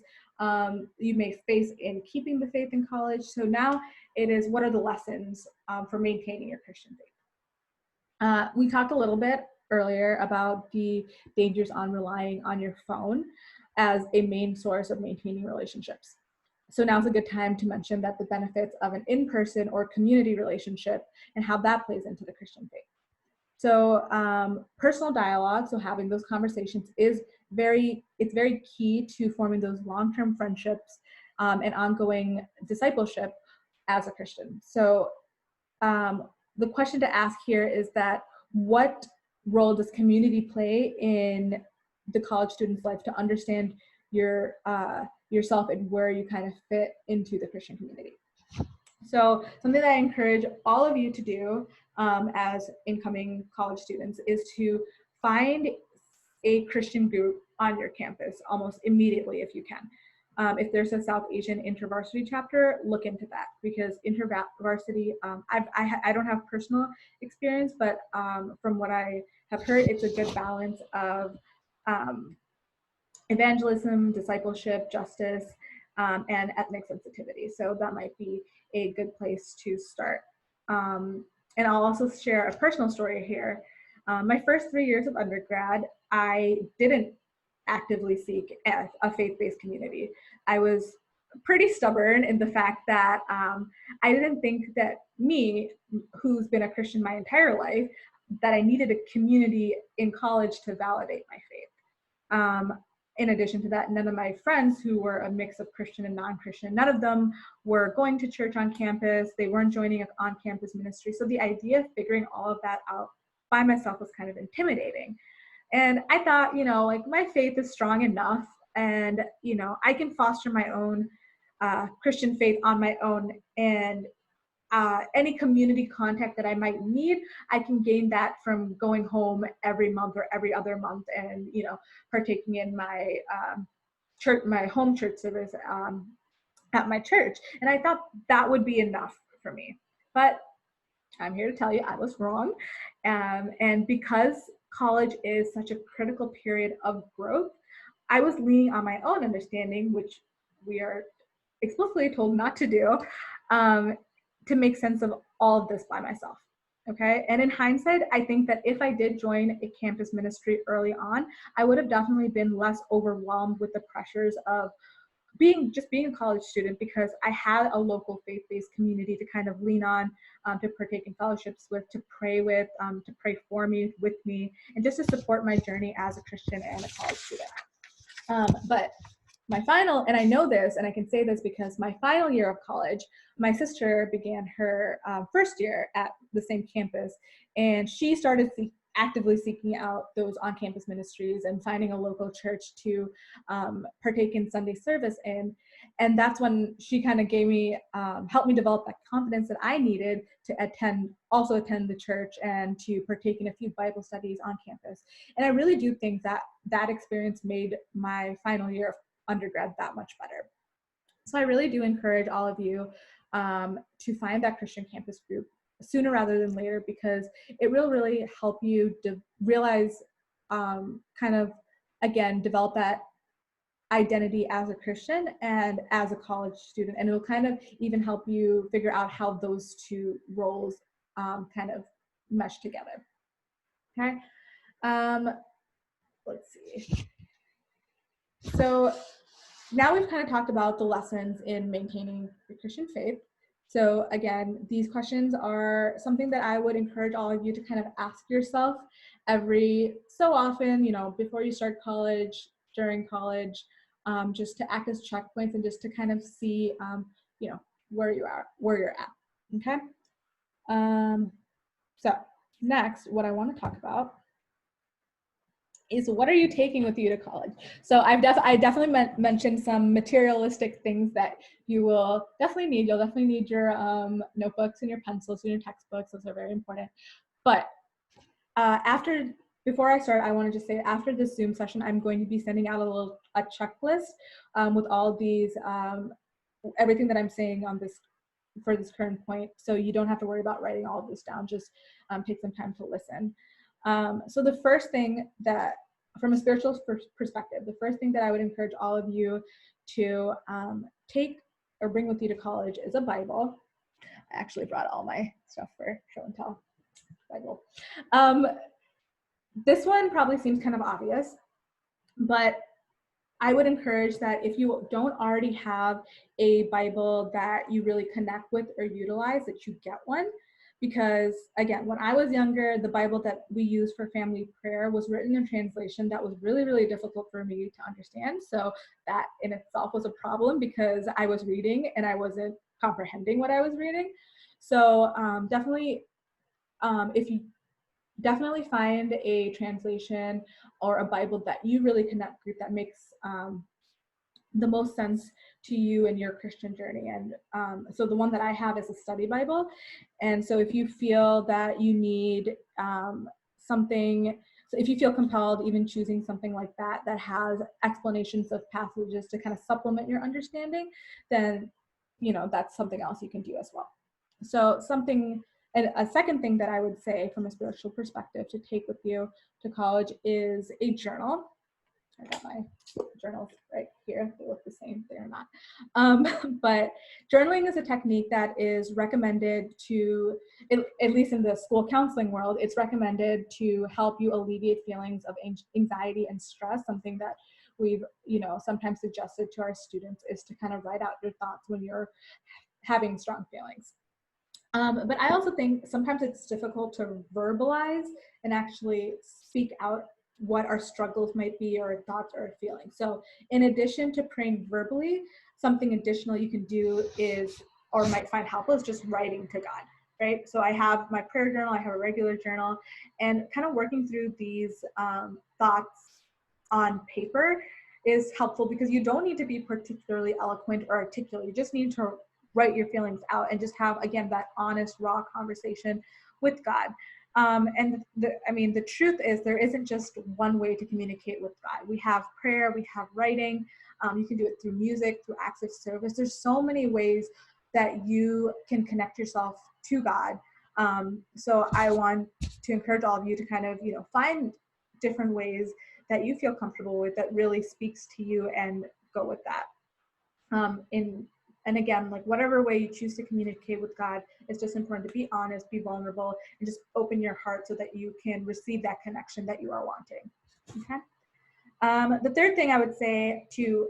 you may face in keeping the faith in college. So now it is, what are the lessons for maintaining your Christian faith? We talked a little bit earlier about the dangers on relying on your phone as a main source of maintaining relationships. So now's a good time to mention that the benefits of an in-person or community relationship and how that plays into the Christian faith. So personal dialogue, so having those conversations, it's very key to forming those long-term friendships and ongoing discipleship as a Christian. So the question to ask here is that, what role does community play in the college student's life to understand yourself and where you kind of fit into the Christian community? So something that I encourage all of you to do as incoming college students is to find a Christian group on your campus almost immediately if you can. If there's a South Asian InterVarsity chapter, look into that, because InterVarsity, I don't have personal experience, but from what I have heard, it's a good balance of evangelism, discipleship, justice, and ethnic sensitivity. So that might be a good place to start. And I'll also share a personal story here. My first 3 years of undergrad, I didn't actively seek a faith-based community. I was pretty stubborn in the fact that I didn't think that me, who's been a Christian my entire life, that I needed a community in college to validate my faith. In addition to that, none of my friends who were a mix of Christian and non-Christian, none of them were going to church on campus. They weren't joining an on-campus ministry. So the idea of figuring all of that out by myself was kind of intimidating. And I thought, like, my faith is strong enough, and, I can foster my own Christian faith on my own, and any community contact that I might need, I can gain that from going home every month or every other month and, partaking in my church, my home church service at my church. And I thought that would be enough for me. But I'm here to tell you I was wrong. And because college is such a critical period of growth, I was leaning on my own understanding, which we are explicitly told not to do, to make sense of all of this by myself. Okay. And in hindsight, I think that if I did join a campus ministry early on, I would have definitely been less overwhelmed with the pressures of being a college student, because I had a local faith-based community to kind of lean on, to partake in fellowships with, to pray with, to pray for me, with me, and just to support my journey as a Christian and a college student. But my final, and I know this, and I can say this because my final year of college, my sister began her first year at the same campus, and she started actively seeking out those on-campus ministries and finding a local church to partake in Sunday service in. And that's when she kind of gave me, helped me develop that confidence that I needed to attend the church and to partake in a few Bible studies on campus. And I really do think that that experience made my final year of undergrad that much better. So I really do encourage all of you to find that Christian campus group sooner rather than later, because it will really help you realize, kind of, again, develop that identity as a Christian and as a college student. And it will kind of even help you figure out how those two roles kind of mesh together. Okay. Let's see. So now we've kind of talked about the lessons in maintaining the Christian faith. So again, these questions are something that I would encourage all of you to kind of ask yourself every so often, before you start college, during college, just to act as checkpoints and just to kind of see, where you're at. Okay. So next, what I want to talk about is, what are you taking with you to college? So I definitely mentioned some materialistic things that you will definitely need. You'll definitely need your notebooks and your pencils and your textbooks. Those are very important. But before I start, I want to just say, after this Zoom session, I'm going to be sending out a checklist with all these, everything that I'm saying for this current point. So you don't have to worry about writing all of this down. Just take some time to listen. So the first thing that, from a spiritual perspective, the first thing that I would encourage all of you to take or bring with you to college is a Bible. I actually brought all my stuff for show and tell. Bible. This one probably seems kind of obvious, but I would encourage that if you don't already have a Bible that you really connect with or utilize, that you get one. Because again, when I was younger, the Bible that we used for family prayer was written in translation that was really, really difficult for me to understand. So that in itself was a problem, because I was reading and I wasn't comprehending what I was reading. So if you definitely find a translation or a Bible that you really connect with, that makes the most sense to you and your Christian journey. And so the one that I have is a study Bible. And so if you feel that you need something, so if you feel compelled, even choosing something like that has explanations of passages to kind of supplement your understanding, then that's something else you can do as well. So and a second thing that I would say from a spiritual perspective to take with you to college is a journal. I got my journals right here. They look the same. They're not. But journaling is a technique that is recommended to, at least in the school counseling world, it's recommended to help you alleviate feelings of anxiety and stress. Something that we've, sometimes suggested to our students is to kind of write out your thoughts when you're having strong feelings. But I also think sometimes it's difficult to verbalize and actually speak out what our struggles might be, or thoughts or feelings. So in addition to praying verbally, something additional you can do is, or might find helpful, is just writing to God, right? So I have my prayer journal, I have a regular journal, and kind of working through these thoughts on paper is helpful, because you don't need to be particularly eloquent or articulate. You just need to write your feelings out and just have, again, that honest, raw conversation with God. And the truth is, there isn't just one way to communicate with God. We have prayer, we have writing, You can do it through music, through acts of service. There's so many ways that you can connect yourself to God. So I want to encourage all of you to kind of, find different ways that you feel comfortable with that really speaks to you and go with that. And again, like whatever way you choose to communicate with God, it's just important to be honest, be vulnerable, and just open your heart so that you can receive that connection that you are wanting. Okay. The third thing I would say to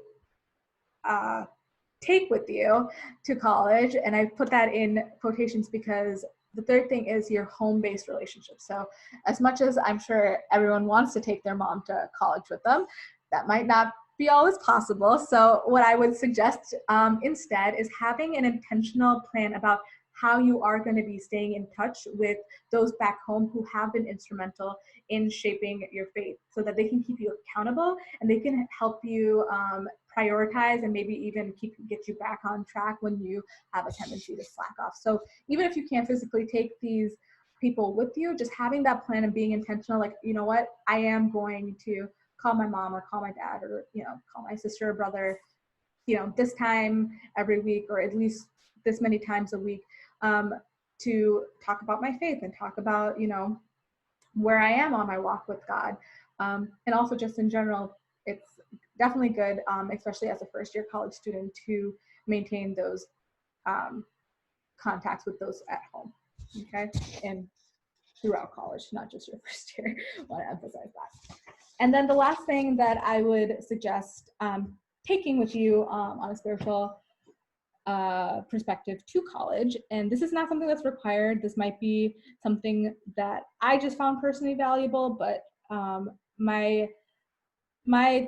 take with you to college, and I put that in quotations because the third thing is your home-based relationship. So as much as I'm sure everyone wants to take their mom to college with them, that might not be always possible. So what I would suggest instead is having an intentional plan about how you are going to be staying in touch with those back home who have been instrumental in shaping your faith, so that they can keep you accountable and they can help you prioritize and maybe even get you back on track when you have a tendency to slack off. So even if you can't physically take these people with you, just having that plan and being intentional, like, you know what, I am going to call my mom or call my dad or, call my sister or brother, this time every week, or at least this many times a week, to talk about my faith and talk about, where I am on my walk with God. And also just in general, it's definitely good, especially as a first-year college student, to maintain those contacts with those at home, okay? And throughout college, not just your first year. I want to emphasize that. And then the last thing that I would suggest taking with you on a spiritual perspective to college, and this is not something that's required. This might be something that I just found personally valuable, but my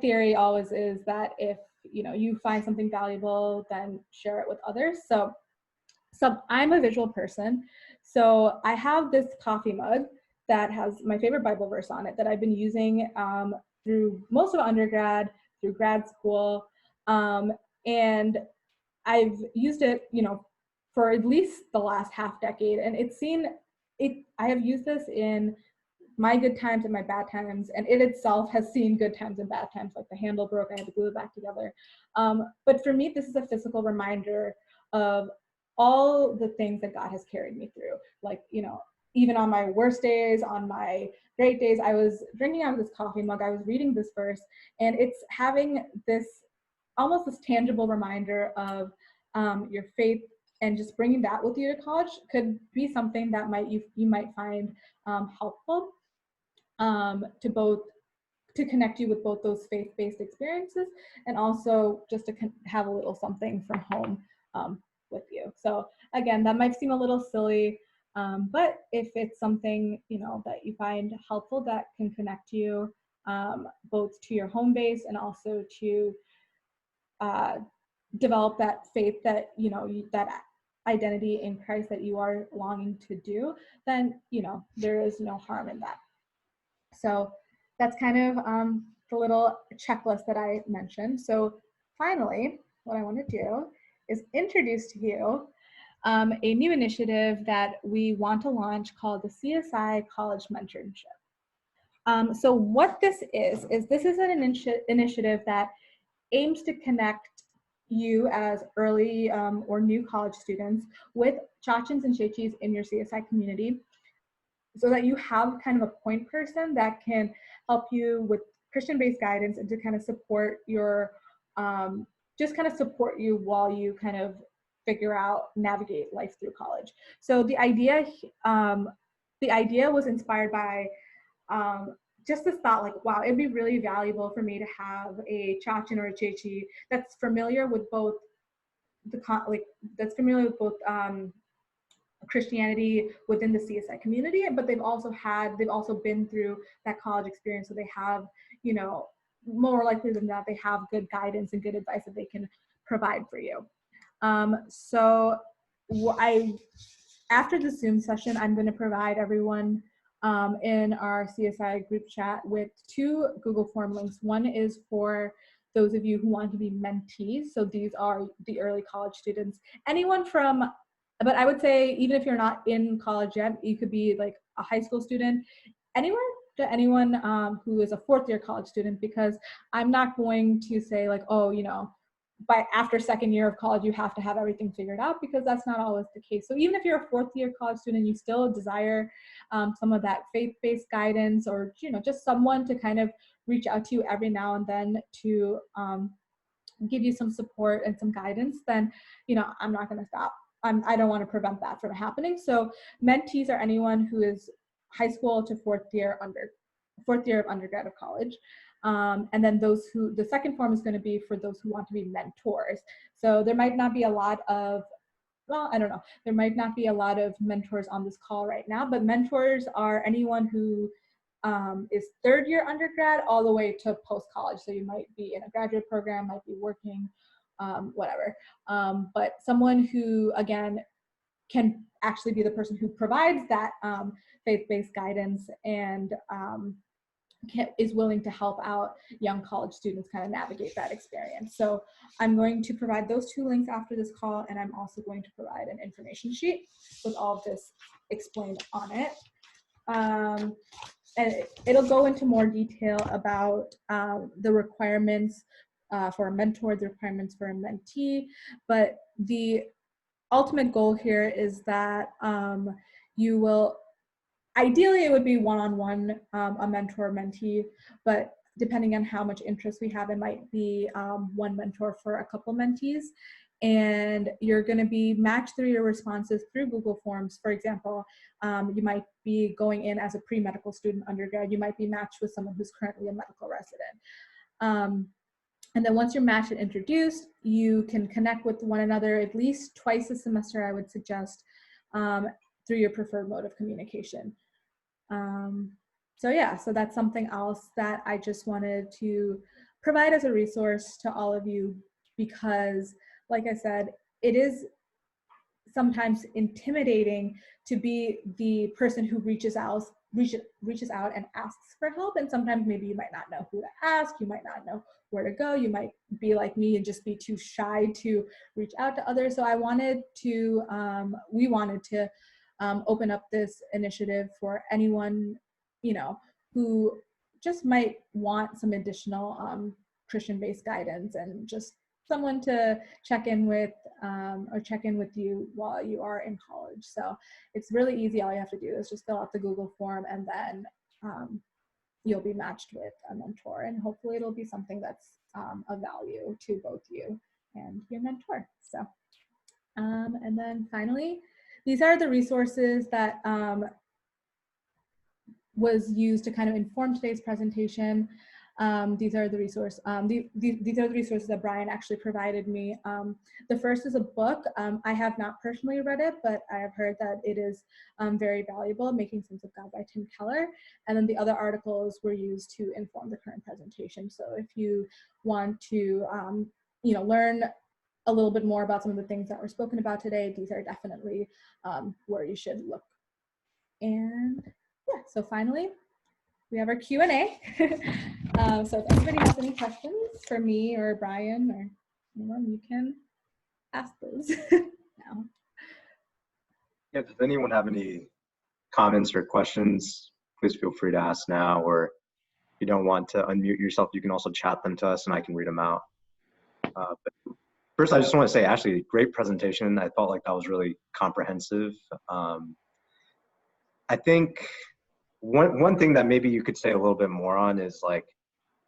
theory always is that if you find something valuable, then share it with others. So I'm a visual person, so I have this coffee mug that has my favorite Bible verse on it that I've been using through most of undergrad, through grad school, and I've used it, for at least the last half decade, and I have used this in my good times and my bad times, and it itself has seen good times and bad times. Like the handle broke, I had to glue it back together. But for me, this is a physical reminder of all the things that God has carried me through. Like, even on my worst days, on my great days, I was drinking out of this coffee mug, I was reading this verse, and it's having this almost this tangible reminder of your faith, and just bringing that with you to college could be something that you might find helpful to connect you with both those faith-based experiences, and also just to have a little something from home with you. So again, that might seem a little silly, but if it's something that you find helpful, that can connect you both to your home base and also to develop that faith that that identity in Christ that you are longing to do, then there is no harm in that. So that's kind of the little checklist that I mentioned. So finally, what I want to do is introduce to you a new initiative that we want to launch called the CSI College Mentorship. So what this is an initiative that aims to connect you as early or new college students with Chachens and Chechis in your CSI community, so that you have kind of a point person that can help you with Christian-based guidance and to kind of support your, support you while you kind of navigate life through college. So the idea was inspired by just this thought, like, wow, it'd be really valuable for me to have a Chachen or a Chechi that's familiar with both Christianity within the CSI community, but they've also been through that college experience, so they have, more likely than not, they have good guidance and good advice that they can provide for you. So after the Zoom session, I'm going to provide everyone in our CSI group chat with 2 Google form links. One is for those of you who want to be mentees. So these are the early college students. But I would say, even if you're not in college yet, you could be like a high school student, anywhere to anyone who is a fourth year college student, because I'm not going to say like, oh, by after second year of college, you have to have everything figured out, because that's not always the case. So even if you're a fourth year college student, you still desire some of that faith-based guidance, or, just someone to kind of reach out to you every now and then to give you some support and some guidance, then, I'm not going to stop. I don't want to prevent that from happening. So mentees are anyone who is high school to fourth year of undergrad of college. And then the second form is going to be for those who want to be mentors. So there might not be a lot of, well, I don't know, there might not be a lot of mentors on this call right now, but mentors are anyone who is third year undergrad all the way to post-college. So you might be in a graduate program, might be working, whatever. But someone who, again, can actually be the person who provides that faith-based guidance and is willing to help out young college students kind of navigate that experience. So I'm going to provide those two links after this call, and I'm also going to provide an information sheet with all of this explained on it. And it'll go into more detail about the requirements for a mentor, the requirements for a mentee, but the ultimate goal here is that you will, ideally it would be one-on-one, a mentor-mentee, but depending on how much interest we have, it might be one mentor for a couple mentees. And you're going to be matched through your responses through Google Forms. For example, you might be going in as a pre-medical student undergrad. You might be matched with someone who's currently a medical resident. And then once you're matched and introduced, you can connect with one another at least twice a semester, I would suggest, through your preferred mode of communication. So that's something else that I just wanted to provide as a resource to all of you, because like I said, it is sometimes intimidating to be the person who reaches out and asks for help. And sometimes maybe you might not know who to ask, you might not know where to go, you might be like me and just be too shy to reach out to others. So we wanted to open up this initiative for anyone, who just might want some additional Christian-based guidance and just someone to check in with or check in with you while you are in college. So it's really easy. All you have to do is just fill out the Google form, and then you'll be matched with a mentor, and hopefully it'll be something that's of value to both you and your mentor. So, and then finally, these are the resources that was used to kind of inform today's presentation. These are the resources that Brian actually provided me. The first is a book. I have not personally read it, but I have heard that it is very valuable, Making Sense of God by Tim Keller. And then the other articles were used to inform the current presentation. So if you want to, learn a little bit more about some of the things that were spoken about today, these are definitely where you should look. And yeah, so finally, we have our Q&A. So if anybody has any questions for me or Brian or anyone, you can ask those now. Yeah, does anyone have any comments or questions, please feel free to ask now, or if you don't want to unmute yourself, you can also chat them to us and I can read them out. But first, I just want to say, Ashley, great presentation. I felt like that was really comprehensive. I think one thing that maybe you could say a little bit more on is like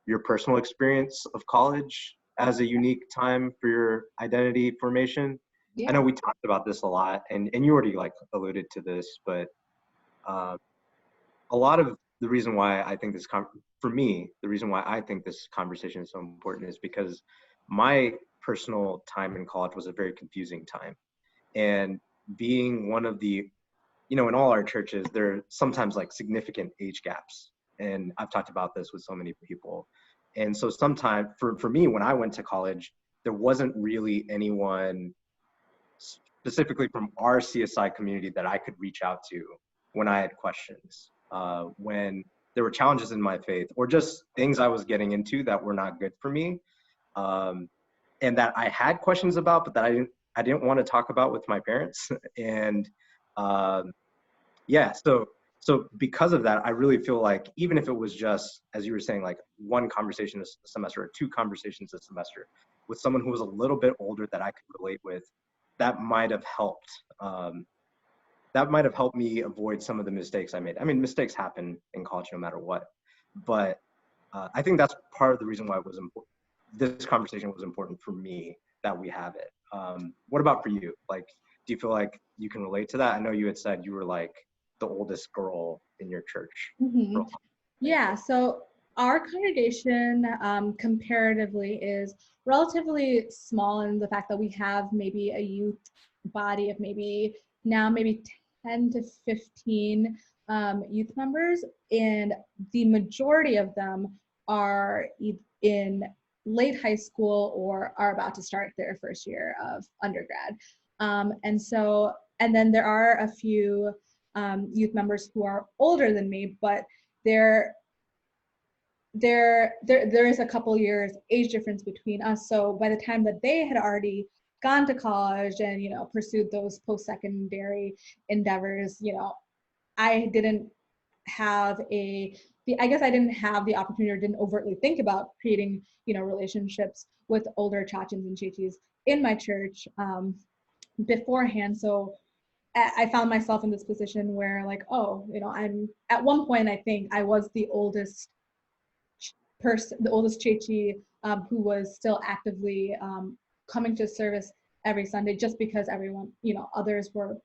your personal experience of college as a unique time for your identity formation. Yeah. I know we talked about this a lot, and you already like alluded to this, but a lot of the reason why I think the reason why I think this conversation is so important is because my personal time in college was a very confusing time. And being one of the, in all our churches, there are sometimes like significant age gaps. And I've talked about this with so many people. And so sometimes for me, when I went to college, there wasn't really anyone specifically from our CSI community that I could reach out to when I had questions, when there were challenges in my faith, or just things I was getting into that were not good for me, and that I had questions about, but that I didn't want to talk about with my parents. And yeah, so So because of that, I really feel like even if it was just, as you were saying, like one conversation a semester or two conversations a semester with someone who was a little bit older that I could relate with, that might have helped. That might have helped me avoid some of the mistakes I made. I mean, mistakes happen in college no matter what, but I think that's part of the reason why it was important. This conversation was important for me that we have it. What about for you? Like, do you feel like you can relate to that? I know you had said you were like the oldest girl in your church. Mm-hmm. Yeah, so our congregation comparatively is relatively small in the fact that we have maybe a youth body of maybe 10 to 15 youth members, and the majority of them are in late high school or are about to start their first year of undergrad. And then there are a few youth members who are older than me, but there is a couple years age difference between us. So by the time that they had already gone to college and pursued those post-secondary endeavors, I didn't have I guess I didn't have the opportunity or didn't overtly think about creating relationships with older chachens and chichis in my church beforehand. So I found myself in this position where, like, oh, I'm at one point, I think I was the oldest person, the oldest Chechi, who was still actively coming to service every Sunday, just because everyone, others were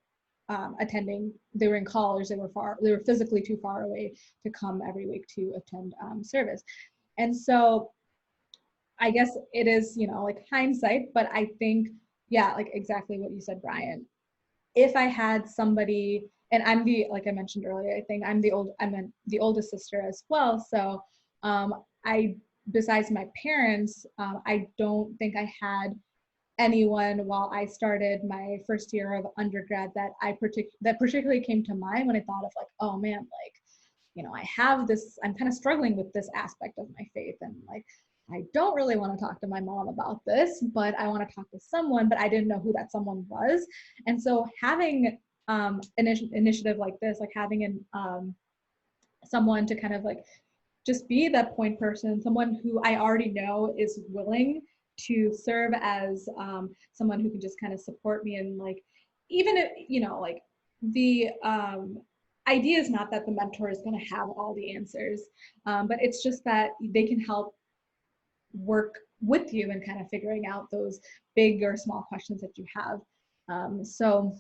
attending. They were in college. They were physically too far away to come every week to attend service. And so I guess it is, like hindsight, but I think, yeah, like exactly what you said, Brian. If I had somebody, and like I mentioned earlier, I think I'm the oldest sister as well. So I, besides my parents, I don't think I had anyone while I started my first year of undergrad that that particularly came to mind when I thought of, like, oh man, like, I have this, I'm kind of struggling with this aspect of my faith, and like, I don't really want to talk to my mom about this, but I want to talk to someone, but I didn't know who that someone was. And so having initiative like this, like having someone to kind of like just be that point person, someone who I already know is willing to serve as someone who can just kind of support me, and like, even if, like, the idea is not that the mentor is going to have all the answers, but it's just that they can help work with you and kind of figuring out those big or small questions that you have. So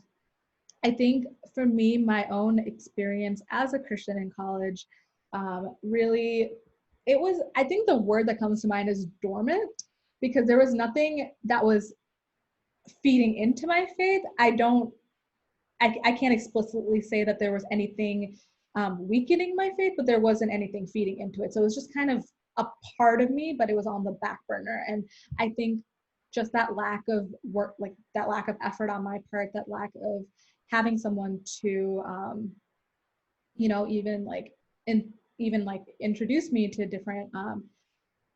I think for me, my own experience as a Christian in college, really, I think the word that comes to mind is dormant, because there was nothing that was feeding into my faith. I can't explicitly say that there was anything weakening my faith, but there wasn't anything feeding into it. So it was just kind of a part of me, but it was on the back burner. And I think just that lack of work, like that lack of effort on my part, that lack of having someone to, even like introduce me to different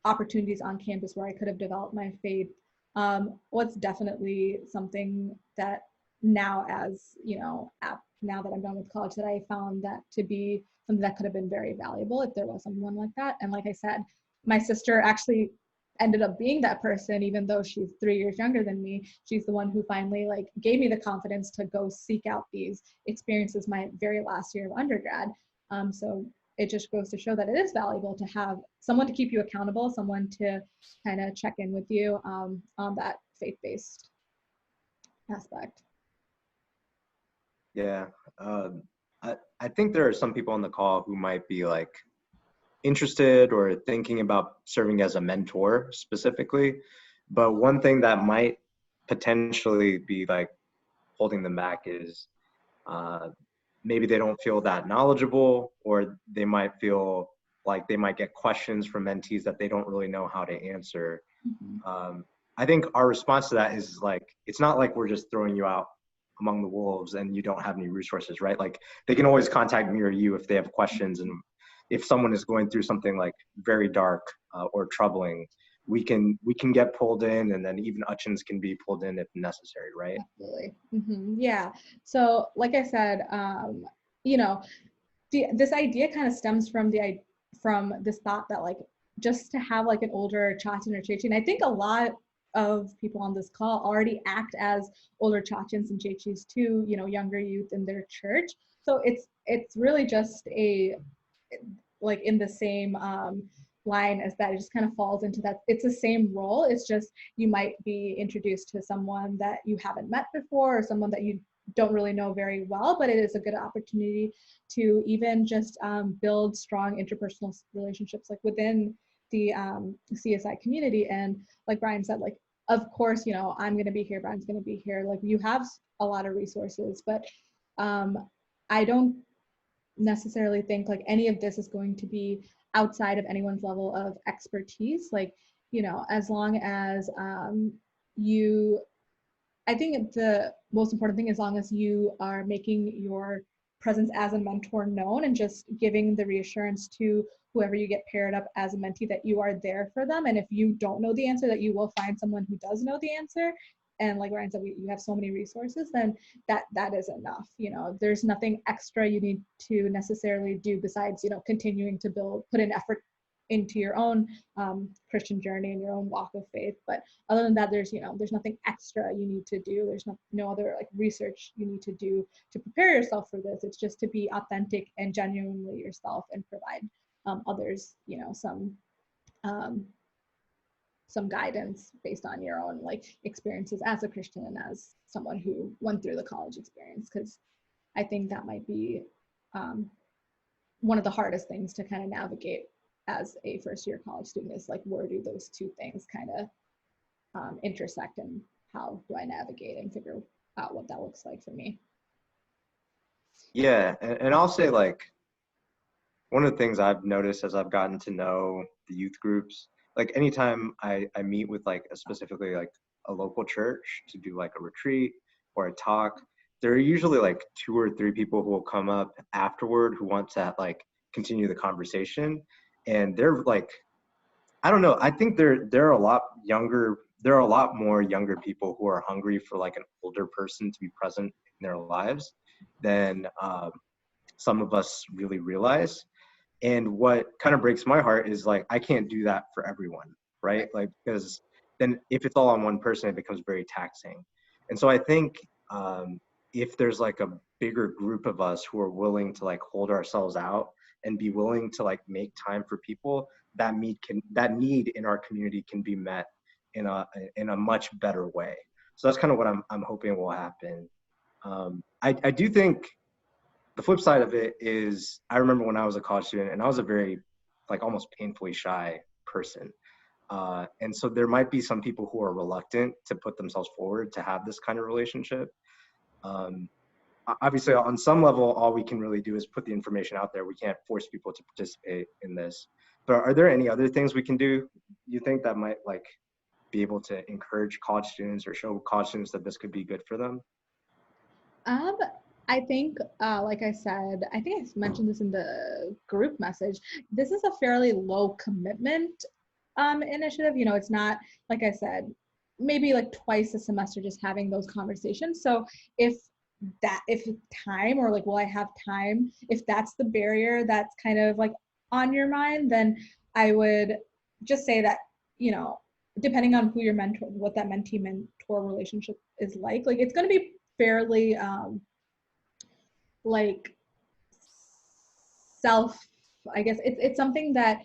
opportunities on campus where I could have developed my faith, was definitely something that now, as now that I'm done with college, that I found that to be something that could have been very valuable if there was someone like that. And like I said, my sister actually ended up being that person, even though she's 3 years younger than me. She's the one who finally like gave me the confidence to go seek out these experiences my very last year of undergrad. So it just goes to show that it is valuable to have someone to keep you accountable, someone to kind of check in with you on that faith-based aspect. Yeah. I think there are some people on the call who might be like interested or thinking about serving as a mentor specifically. But one thing that might potentially be like holding them back is maybe they don't feel that knowledgeable, or they might feel like they might get questions from mentees that they don't really know how to answer. Mm-hmm. I think our response to that is like, it's not like we're just throwing you out among the wolves and you don't have any resources, right? Like they can always contact me or you if they have questions. And if someone is going through something like very dark or troubling, we can get pulled in, and then even Utchins can be pulled in if necessary, right? Absolutely. Mm-hmm. Yeah. So like I said, you know, this idea kind of stems from from this thought that like just to have like an older Chachin or Chechin, I think a lot of people on this call already act as older Chachins and Chechis to, you know, younger youth in their church. So it's really just a like in the same line as that. It just kind of falls into that. It's the same role. It's just you might be introduced to someone that you haven't met before or someone that you don't really know very well, but it is a good opportunity to even just build strong interpersonal relationships like within the CSI community. And like Brian said, like, of course, you know, I'm going to be here, Brian's going to be here. Like you have a lot of resources, but I don't necessarily think like any of this is going to be outside of anyone's level of expertise. Like, you know, as long as you, I think the most important thing, as long as you are making your presence as a mentor known and just giving the reassurance to whoever you get paired up as a mentee that you are there for them. And if you don't know the answer, that you will find someone who does know the answer. And like Ryan said, you have so many resources, then that is enough. You know, there's nothing extra you need to necessarily do besides, you know, continuing to put in effort into your own Christian journey and your own walk of faith. But other than that, there's, you know, there's nothing extra you need to do. There's no other like research you need to do to prepare yourself for this. It's just to be authentic and genuinely yourself and provide others, you know, some guidance based on your own like experiences as a Christian and as someone who went through the college experience. Because I think that might be one of the hardest things to kind of navigate as a first year college student, is like, where do those two things kind of intersect, and how do I navigate and figure out what that looks like for me? Yeah, and I'll say like one of the things I've noticed as I've gotten to know the youth groups, like anytime I meet with like specifically like a local church to do like a retreat or a talk, there are usually like 2 or 3 people who will come up afterward who want to like continue the conversation. And they're like, I don't know, I think there are a lot younger, there are a lot more younger people who are hungry for like an older person to be present in their lives than some of us really realize. And what kind of breaks my heart is like, I can't do that for everyone, right? Like, because then if it's all on one person, it becomes very taxing. And so I think if there's like a bigger group of us who are willing to like hold ourselves out and be willing to like make time for people, that need in our community can be met in a much better way. So that's kind of what I'm hoping will happen. I do think the flip side of it is, I remember when I was a college student and I was a very like almost painfully shy person. And so there might be some people who are reluctant to put themselves forward to have this kind of relationship. Obviously, on some level, all we can really do is put the information out there. We can't force people to participate in this. But are there any other things we can do, you think, that might like be able to encourage college students or show college students that this could be good for them? Um, I think, like I said, I think I mentioned this in the group message. This is a fairly low commitment initiative. You know, it's not, like I said, maybe like twice a semester, just having those conversations. So if time, or like, will I have time? If that's the barrier that's kind of like on your mind, then I would just say that, you know, depending on who your mentor, what that mentee mentor relationship is like it's going to be fairly like self, I guess it's something that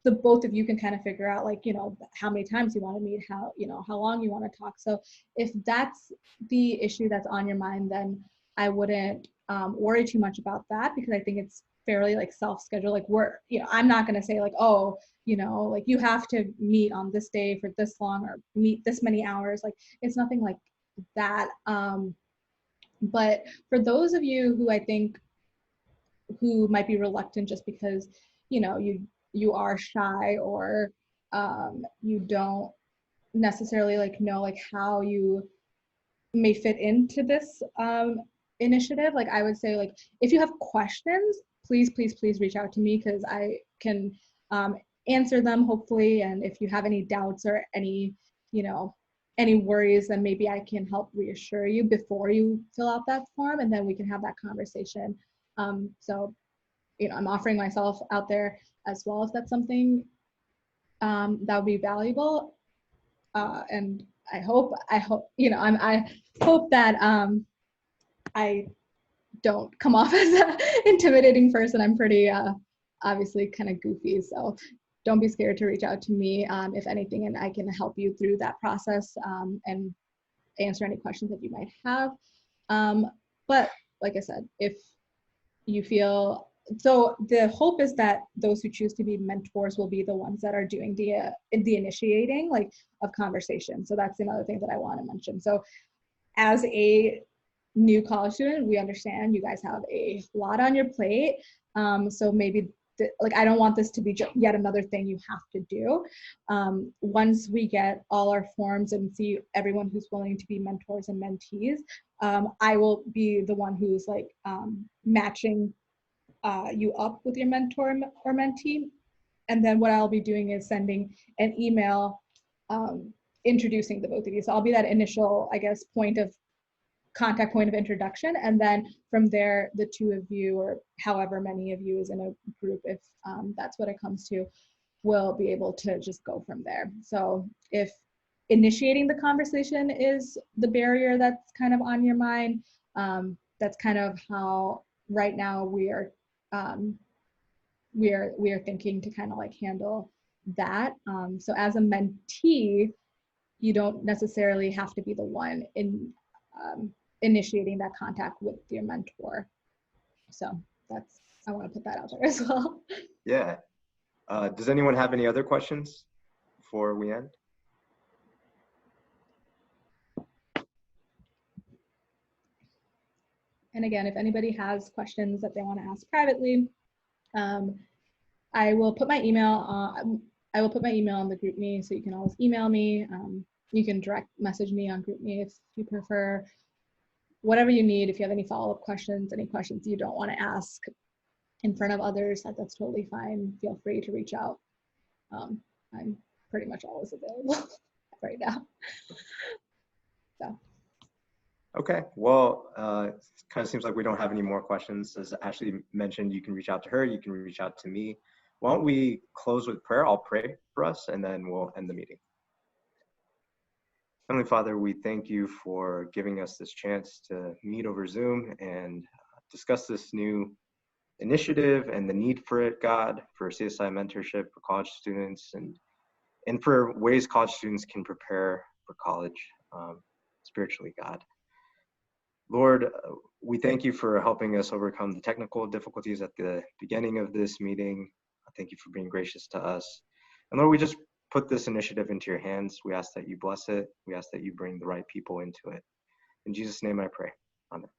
the both of you can kind of figure out, like, you know, how many times you want to meet, how, you know, how long you want to talk. So if that's the issue that's on your mind, then I wouldn't worry too much about that, because I think it's fairly like self-scheduled. Like, we're, you know, I'm not going to say like, oh, you know, like you have to meet on this day for this long or meet this many hours. Like, it's nothing like that. But for those of you who I think who might be reluctant just because, you know, you are shy, or you don't necessarily like know like how you may fit into this initiative, like I would say, like, if you have questions, please reach out to me, because I can answer them hopefully. And if you have any doubts or any, you know, any worries, then maybe I can help reassure you before you fill out that form, and then we can have that conversation. So I'm offering myself out there as well, if that's something that would be valuable. And I hope, I hope that I don't come off as an intimidating person. I'm pretty obviously kind of goofy, so don't be scared to reach out to me if anything, and I can help you through that process and answer any questions that you might have. But like I said, if you feel, so the hope is that those who choose to be mentors will be the ones that are doing the initiating, like, of conversation. So that's another thing that I want to mention. So as a new college student, we understand you guys have a lot on your plate. So maybe I don't want this to be yet another thing you have to do. Once we get all our forms and see everyone who's willing to be mentors and mentees, I will be the one who's like matching you up with your mentor or mentee. And then what I'll be doing is sending an email introducing the both of you. So I'll be that initial, I guess, contact point of introduction, and then from there the two of you, or however many of you is in a group, if that's what it comes to, will be able to just go from there. So if initiating the conversation is the barrier that's kind of on your mind, that's kind of how right now we are thinking to kind of like handle that. So as a mentee, you don't necessarily have to be the one in initiating that contact with your mentor. So I want to put that out there as well. Yeah. Does anyone have any other questions before we end? And again, if anybody has questions that they want to ask privately, I will put my email on the GroupMe, so you can always email me. You can direct message me on GroupMe if you prefer. Whatever you need, if you have any follow-up questions, any questions you don't want to ask in front of others, that's totally fine. Feel free to reach out. I'm pretty much always available right now. So. Okay, well, it kind of seems like we don't have any more questions. As Ashley mentioned, you can reach out to her, you can reach out to me. Why don't we close with prayer? I'll pray for us, and then we'll end the meeting. Heavenly Father, we thank you for giving us this chance to meet over Zoom and discuss this new initiative and the need for it, God, for CSI mentorship for college students, and for ways college students can prepare for college spiritually, God. Lord, we thank you for helping us overcome the technical difficulties at the beginning of this meeting. Thank you for being gracious to us. And Lord, we just put this initiative into your hands. We ask that you bless it. We ask that you bring the right people into it. In Jesus' name I pray. Amen.